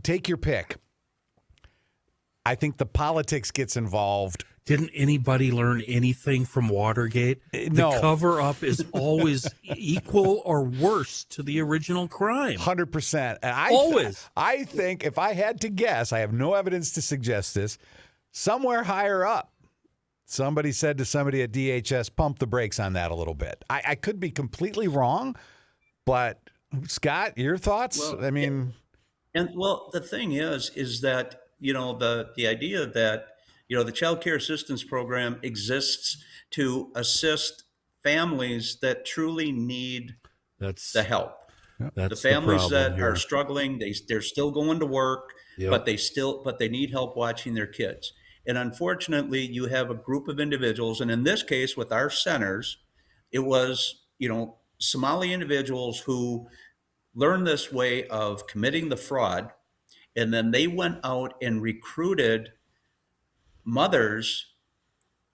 Take your pick. I think the politics gets involved. Didn't anybody learn anything from Watergate? No. The cover-up is always equal or worse to the original crime. 100%. And Always. I think if I had to guess, I have no evidence to suggest this, somewhere higher up, somebody said to somebody at DHS, pump the brakes on that a little bit. I could be completely wrong, but Scott, your thoughts? Well, I mean... the thing is that, the idea that, the Child Care Assistance Program exists to assist families that truly need the help. The families that are struggling, they're still going to work, but they need help watching their kids. And unfortunately, you have a group of individuals, and in this case with our centers, it was, Somali individuals who learned this way of committing the fraud, and then they went out and recruited mothers,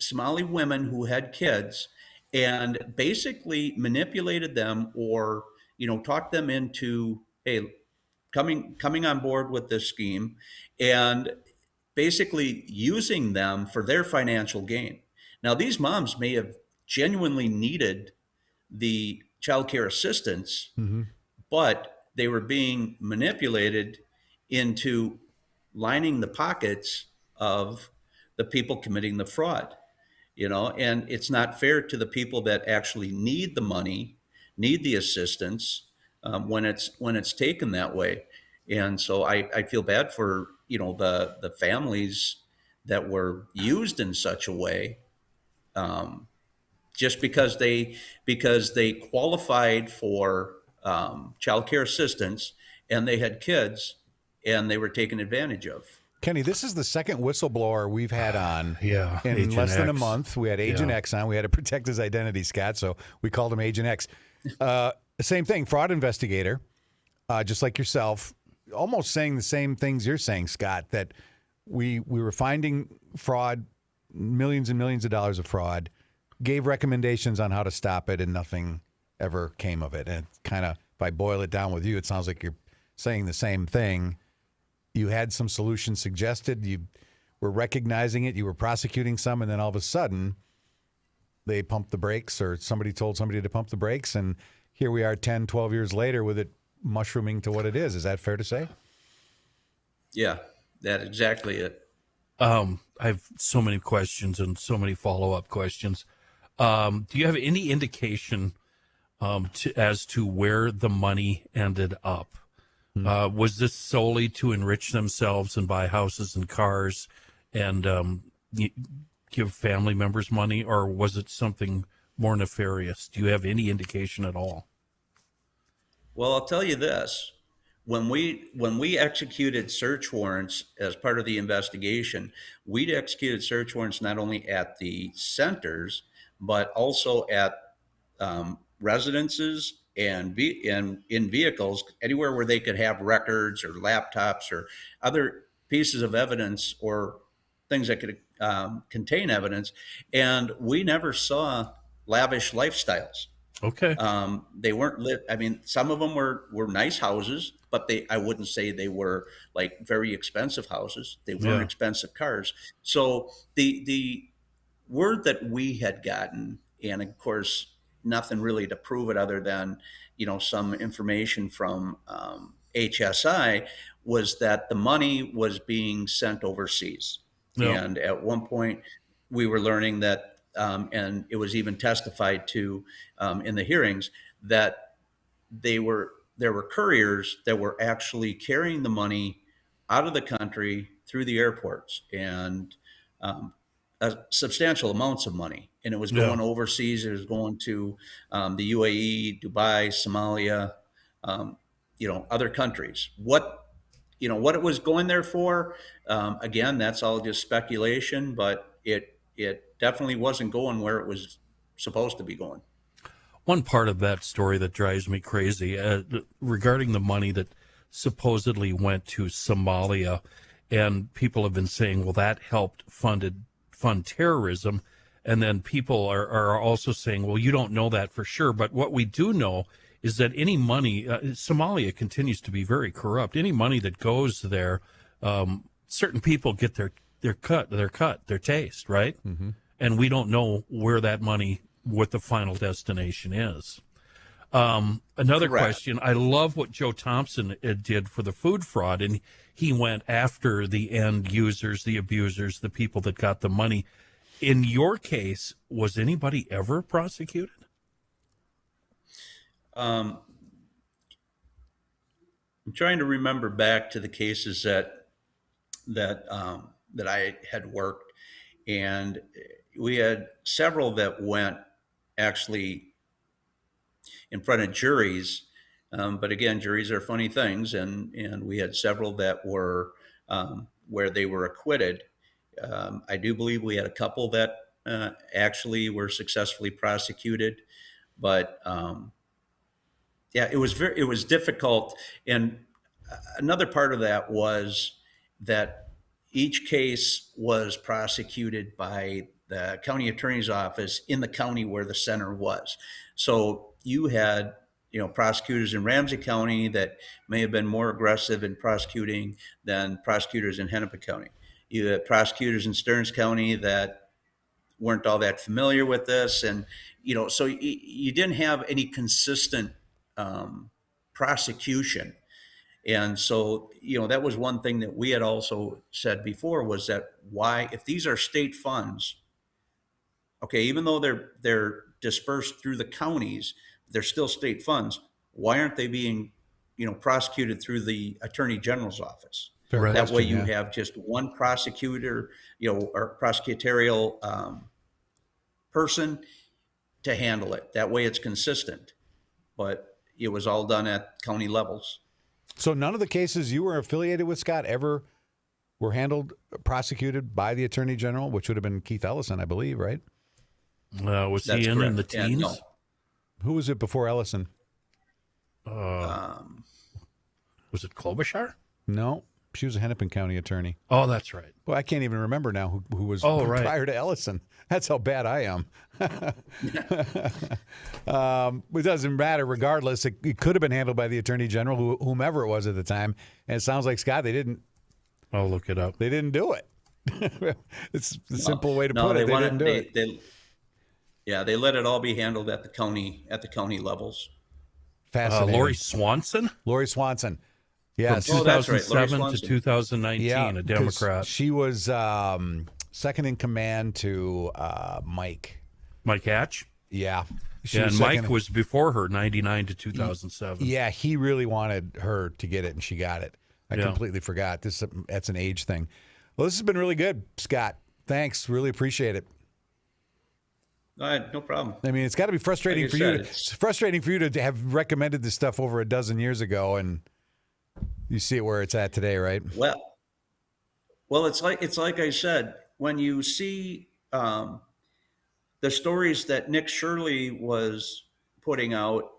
Somali women who had kids, and basically manipulated them or, talked them into, hey, coming on board with this scheme and basically using them for their financial gain. Now, these moms may have genuinely needed the child care assistance, but they were being manipulated into lining the pockets of the people committing the fraud, and it's not fair to the people that actually need the money, need the assistance, when it's taken that way. And so I feel bad for, the families that were used in such a way, just because they qualified for child care assistance and they had kids and they were taken advantage of. Kenny, this is the second whistleblower we've had on in Agent less than a X. month. We had Agent X on. We had to protect his identity, Scott, so we called him Agent X. Same thing, fraud investigator, just like yourself, almost saying the same things you're saying, Scott, that we were finding fraud, millions and millions of dollars of fraud, gave recommendations on how to stop it, and nothing ever came of it. And kind of, if I boil it down with you, it sounds like you're saying the same thing. You had some solutions suggested, you were recognizing it, you were prosecuting some, and then all of a sudden they pumped the brakes, or somebody told somebody to pump the brakes, and here we are 10, 12 years later with it mushrooming to what it is. Is that fair to say? Yeah, that's exactly it. I have so many questions and so many follow-up questions. Do you have any indication as to where the money ended up? Was this solely to enrich themselves and buy houses and cars and give family members money, or was it something more nefarious? Do you have any indication at all? Well, I'll tell you this. When we executed search warrants as part of the investigation, we'd executed search warrants not only at the centers, but also at residences and in vehicles, anywhere where they could have records or laptops or other pieces of evidence or things that could contain evidence. And we never saw lavish lifestyles. Okay. They weren't lit. I mean, some of them were nice houses, but I wouldn't say they were like very expensive houses. They weren't expensive cars. So the word that we had gotten, and of course, nothing really to prove it other than, some information from HSI, was that the money was being sent overseas. Yeah. And at one point we were learning that, and it was even testified to in the hearings, that there were couriers that were actually carrying the money out of the country through the airports, and substantial amounts of money. And it was going overseas. It was going to the UAE, Dubai, Somalia, other countries. What it was going there for, again, that's all just speculation, but it definitely wasn't going where it was supposed to be going. One part of that story that drives me crazy regarding the money that supposedly went to Somalia, and people have been saying, well, that helped fund terrorism. And then people are also saying, well, you don't know that for sure. But what we do know is that any money, Somalia continues to be very corrupt. Any money that goes there, certain people get their taste, right? Mm-hmm. And we don't know where that money, what the final destination is. Another question, I love what Joe Thompson did for the food fraud, and he went after the end users, the abusers, the people that got the money. In your case, was anybody ever prosecuted? I'm trying to remember back to the cases that I had worked, and we had several that went actually in front of juries. But again, juries are funny things, and we had several that were where they were acquitted. I do believe we had a couple that actually were successfully prosecuted, but it was difficult. And another part of that was that each case was prosecuted by the county attorney's office in the county where the center was. So you had, prosecutors in Ramsey County that may have been more aggressive in prosecuting than prosecutors in Hennepin County. You had prosecutors in Stearns County that weren't all that familiar with this. And, so you didn't have any consistent prosecution. And so, that was one thing that we had also said before, was that why, if these are state funds, okay, even though they're dispersed through the counties, they're still state funds. Why aren't they being, prosecuted through the Attorney General's office? That way you have just one prosecutor, or prosecutorial person to handle it. That way it's consistent. But it was all done at county levels. So none of the cases you were affiliated with, Scott, ever were prosecuted by the Attorney General, which would have been Keith Ellison, I believe, right? Was he in the teens? No. Who was it before Ellison? Was it Klobuchar? No, she was a Hennepin County attorney. Oh, that's right. Well, I can't even remember now who was prior to Ellison. That's how bad I am. It doesn't matter. Regardless, it could have been handled by the Attorney General, whomever it was at the time. And it sounds like, Scott, they didn't. I'll look it up. They didn't do it. It's the simple way to put it. They didn't do it. They let it all be handled at the county levels. Fascinating. Lori Swanson? Lori Swanson. Yes. From 2007 to 2019, a Democrat. She was second in command to Mike. Mike Hatch? Yeah. And Mike was before her, 99 to 2007. Yeah, he really wanted her to get it, and she got it. I completely forgot. That's an age thing. Well, this has been really good, Scott. Thanks. Really appreciate it. All right, no problem. I mean, it's got to be frustrating for you. It's frustrating for you to have recommended this stuff over a dozen years ago, and you see it where it's at today, right? Well, it's like I said, when you see the stories that Nick Shirley was putting out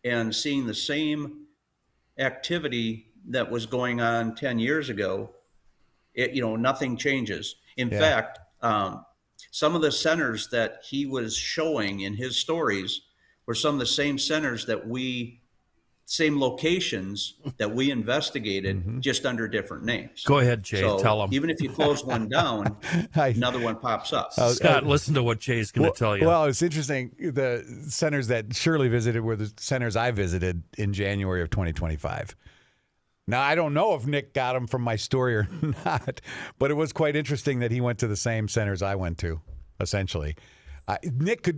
and seeing the same activity that was going on 10 years ago, nothing changes. In fact, some of the centers that he was showing in his stories were some of the same centers same locations that we investigated, just under different names. Go ahead, Jay. So tell them. Even if you close one down, another one pops up. Scott, listen to what Jay's going to tell you. Well, it's interesting. The centers that Shirley visited were the centers I visited in January of 2025. Now, I don't know if Nick got them from my story or not, but it was quite interesting that he went to the same centers I went to, essentially. Nick,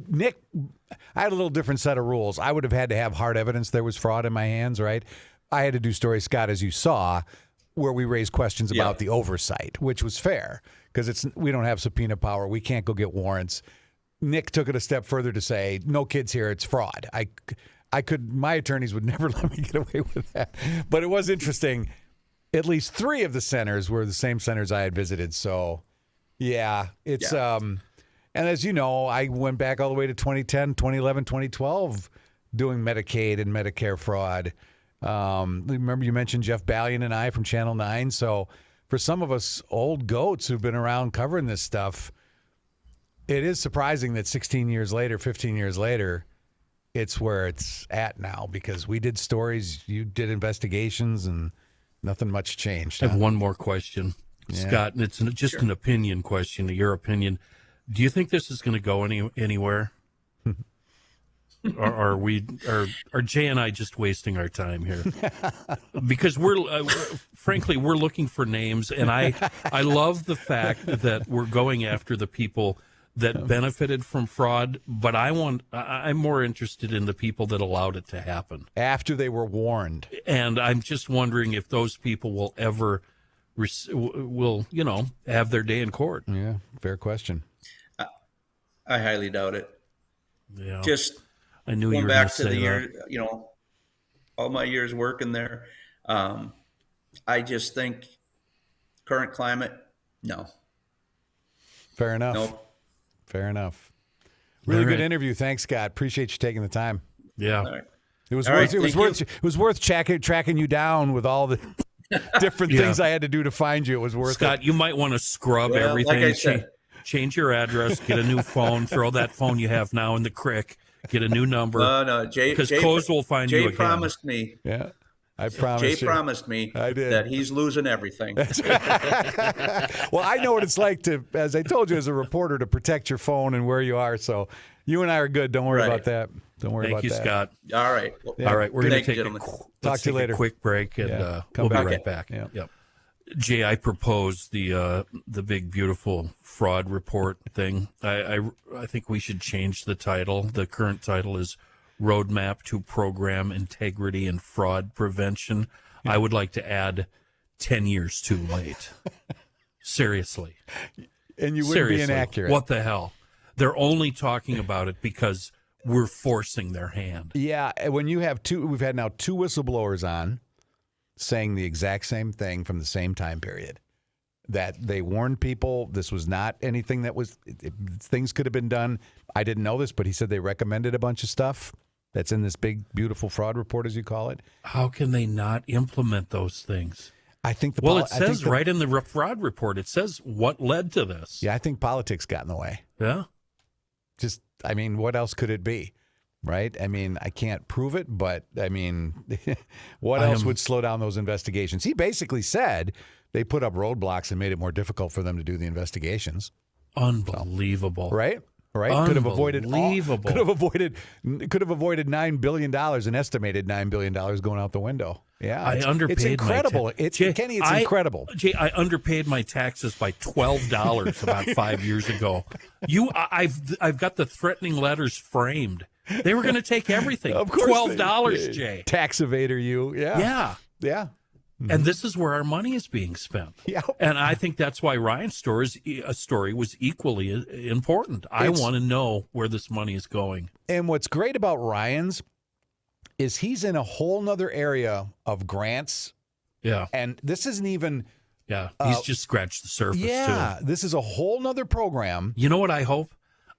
I had a little different set of rules. I would have had to have hard evidence there was fraud in my hands, right? I had to do stories, Scott, as you saw, where we raised questions about the oversight, which was fair because we don't have subpoena power. We can't go get warrants. Nick took it a step further to say, no kids here, it's fraud. My attorneys would never let me get away with that. But it was interesting. At least 3 of the centers were the same centers I had visited. So, it's and as you know, I went back all the way to 2010, 2011, 2012 doing Medicaid and Medicare fraud. Remember you mentioned Jeff Ballion and I from Channel 9. So for some of us old goats who've been around covering this stuff, it is surprising that 16 years later, 15 years later, it's where it's at now because we did stories, you did investigations, and nothing much changed. I have one more question, Scott, and it's just an opinion question, your opinion. Do you think this is going to go anywhere? Or are Jay and I just wasting our time here? Because frankly, we're looking for names, and I love the fact that we're going after the people that benefited from fraud, but I'm more interested in the people that allowed it to happen. After they were warned. And I'm just wondering if those people will ever have their day in court. Yeah, fair question. I highly doubt it. Yeah. I knew you were back to the year, all my years working there. I just think current climate, no. Fair enough. Nope. Fair enough. Really good interview. Thanks, Scott. Appreciate you taking the time. Yeah. All right. It was worth tracking you down with all the different things I had to do to find you. It was worth Scott, you might want to scrub everything. Like I said, change your address, get a new phone, throw that phone you have now in the crick, get a new number. No, Jay. Because Coase will find you again. Jay promised me. Yeah. I promise Jay you. promised me I did. that he's losing everything. Well, I know what it's like to, as I told you, as a reporter, to protect your phone and where you are. So you and I are good. Don't worry about that. Don't worry about that. Thank you, Scott. All right. Well, All right. We're going to take Talk to you later. a quick break, and Come we'll back. be right back. Yeah. Yep. Jay, I proposed the big, beautiful fraud report thing. I think we should change the title. The current title is Roadmap to Program Integrity and Fraud Prevention. I would like to add 10 years too late. Seriously. And you wouldn't be Seriously. inaccurate. What the hell? They're only talking about it because we're forcing their hand. Yeah, when you have we've had now 2 whistleblowers on saying the exact same thing from the same time period, that they warned people this was not anything that was, things could have been done. I didn't know this, but he said they recommended a bunch of stuff that's in this big, beautiful fraud report, as you call it. How can they not implement those things? I think it says right in the fraud report, it says what led to this. Yeah, I think politics got in the way. Yeah. Just, I mean, what else could it be? Right? I mean, I can't prove it, but I mean, what else would slow down those investigations? He basically said they put up roadblocks and made it more difficult for them to do the investigations. Unbelievable. Right? Right? Could have avoided $9 billion, an estimated $9 billion going out the window. Yeah, I underpaid. It's incredible. Kenny, it's incredible. Jay, I underpaid my taxes by $12 about 5 years ago. I've got the threatening letters framed. They were going to take everything. Of course, $12, Jay. Tax evader, you. Yeah. Yeah. And this is where our money is being spent. Yeah. And I think that's why Ryan's story was equally important. I want to know where this money is going. And what's great about Ryan's is he's in a whole nother area of grants. Yeah. And this isn't even... Yeah, he's just scratched the surface, too. Yeah, this is a whole nother program. You know what I hope?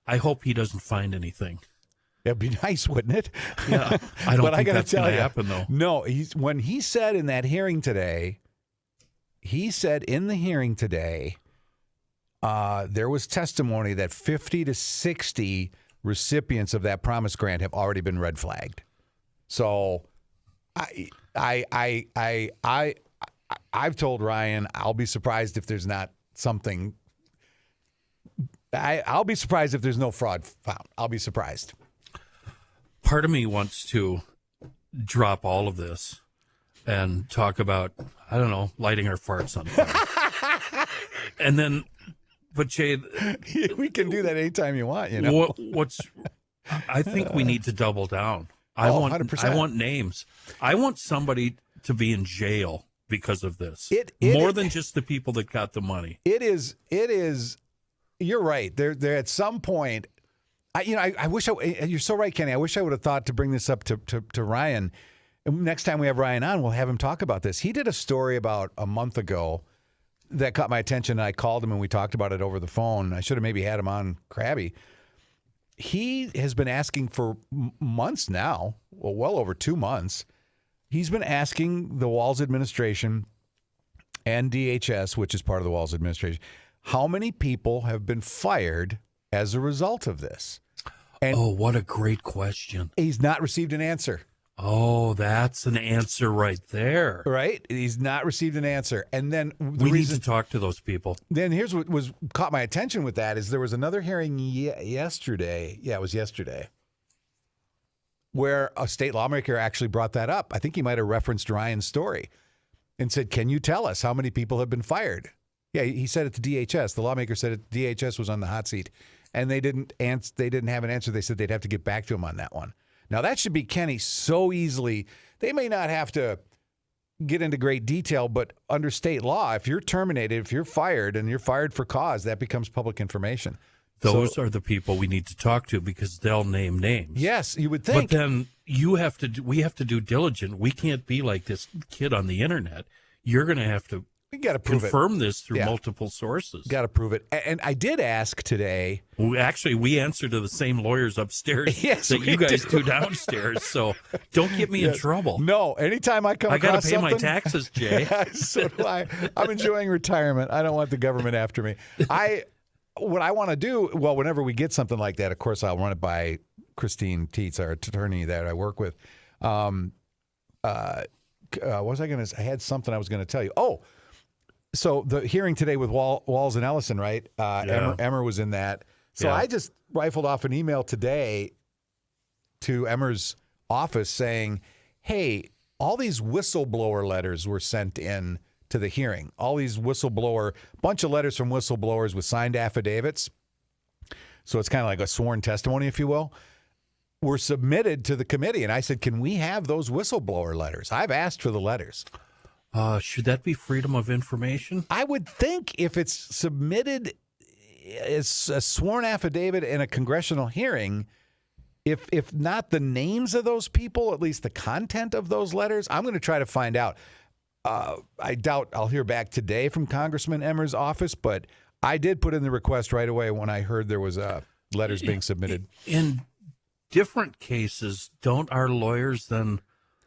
I hope he doesn't find anything. It'd be nice, wouldn't it? Yeah, I don't think that's going to happen, though. No, when he said in that hearing today, there was testimony that 50 to 60 recipients of that promise grant have already been red flagged. So, I've told Ryan I'll be surprised if there's not something. I'll be surprised if there's no fraud found. I'll be surprised. Part of me wants to drop all of this and talk about, I don't know, lighting our farts on fire. And then, but Jay, we can do that anytime you want, you know. I think we need to double down. I 100%. I want names. I want somebody to be in jail because of this. More than just the people that got the money. It is. You're right. There at some point, I wish you're so right, Kenny. I wish I would have thought to bring this up to Ryan. And next time we have Ryan on, we'll have him talk about this. He did a story about a month ago that caught my attention. I called him and we talked about it over the phone. I should have maybe had him on CRABBY. He has been asking for months now, well over 2 months. He's been asking the Walz administration and DHS, which is part of the Walz administration, how many people have been fired as a result of this? And what a great question. He's not received an answer. Oh, that's an answer right there. Right? He's not received an answer. And then we need to talk to those people. Then here's what caught my attention with that is there was another hearing yesterday. Yeah, it was yesterday, where a state lawmaker actually brought that up. I think he might have referenced Ryan's story and said, can you tell us how many people have been fired? Yeah, he said it to DHS. The lawmaker said it, DHS was on the hot seat, and they didn't have an answer. They said they'd have to get back to him on that one. Now, that should be, Kenny, so easily. They may not have to get into great detail, but under state law, if you're terminated, if you're fired, and you're fired for cause, that becomes public information. Those are the people we need to talk to because they'll name names. Yes, you would think. But then we have to do diligent. We can't be like this kid on the internet. You're going to have to confirm this through multiple sources. Got to prove it. And I did ask today. Actually, we answer to the same lawyers upstairs that you guys do downstairs. So don't get me in trouble. No, anytime I come across something. I got to pay my taxes, Jay. So do I. I'm enjoying retirement. I don't want the government after me. What I want to do, well, whenever we get something like that, of course, I'll run it by Christine Tietz, our attorney that I work with, what was I going to? I had something I was going to tell you. Oh, so the hearing today with Walls and Ellison, right? Emmer was in that. So I just rifled off an email today to Emmer's office saying, "Hey, all these whistleblower letters were sent in to the hearing. All these bunch of letters from whistleblowers with signed affidavits. So it's kind of like a sworn testimony, if you will." Were submitted to the committee. And I said, can we have those whistleblower letters? I've asked for the letters. Should that be freedom of information? I would think if it's submitted as a sworn affidavit in a congressional hearing, if not the names of those people, at least the content of those letters, I'm going to try to find out. I doubt I'll hear back today from Congressman Emmer's office, but I did put in the request right away when I heard there was letters being submitted. In different cases, don't our lawyers then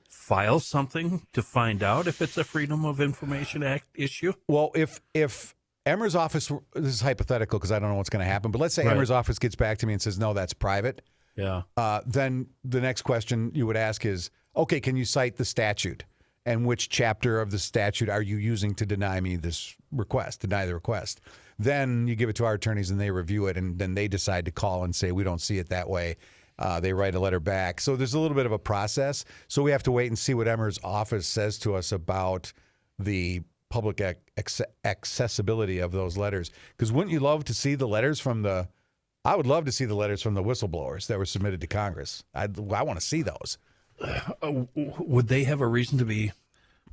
file something to find out if it's a Freedom of Information Act issue? Well, if Emmer's office, this is hypothetical because I don't know what's going to happen, but let's say Emmer's office gets back to me and says, no, that's private. Yeah. Then the next question you would ask is, okay, can you cite the statute? And which chapter of the statute are you using to deny me this request, deny the request? Then you give it to our attorneys and they review it, and then they decide to call and say, we don't see it that way. They write a letter back. So there's a little bit of a process. So we have to wait and see what Emmer's office says to us about the public accessibility of those letters. Because wouldn't you love to see the letters from I would love to see the letters from the whistleblowers that were submitted to Congress. I want to see those. Would they have a reason to be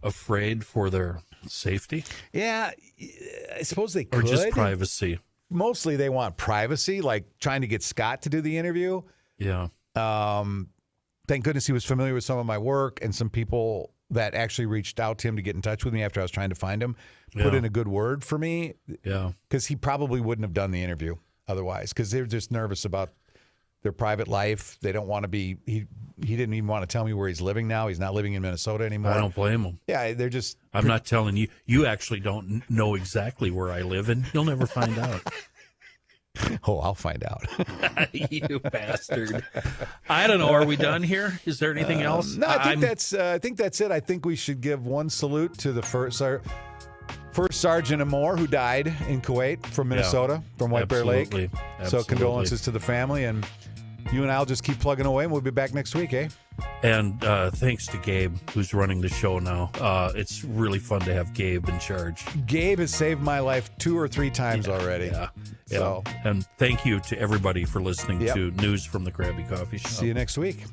afraid for their safety? Yeah, I suppose they could. Or just privacy? Mostly they want privacy, like trying to get Scott to do the interview. Yeah. Thank goodness he was familiar with some of my work, and some people that actually reached out to him to get in touch with me after I was trying to find him put in a good word for me. Yeah. Because he probably wouldn't have done the interview otherwise, because they're just nervous about their private life. They don't want to be, he didn't even want to tell me where he's living now. He's not living in Minnesota anymore. I don't blame him. Yeah, they're just... I'm not telling you. You actually don't know exactly where I live, and you'll never find out. Oh, I'll find out. You bastard. I don't know. Are we done here? Is there anything else? No, I think that's it. I think we should give one salute to the first Sergeant Amor, who died in Kuwait from Minnesota, from White Bear Lake. So condolences to the family, and you and I'll just keep plugging away, and we'll be back next week, eh? And thanks to Gabe, who's running the show now. It's really fun to have Gabe in charge. Gabe has saved my life 2 or 3 times already. Yeah. So. And thank you to everybody for listening to News from the Krabby Coffee Shop. See you next week.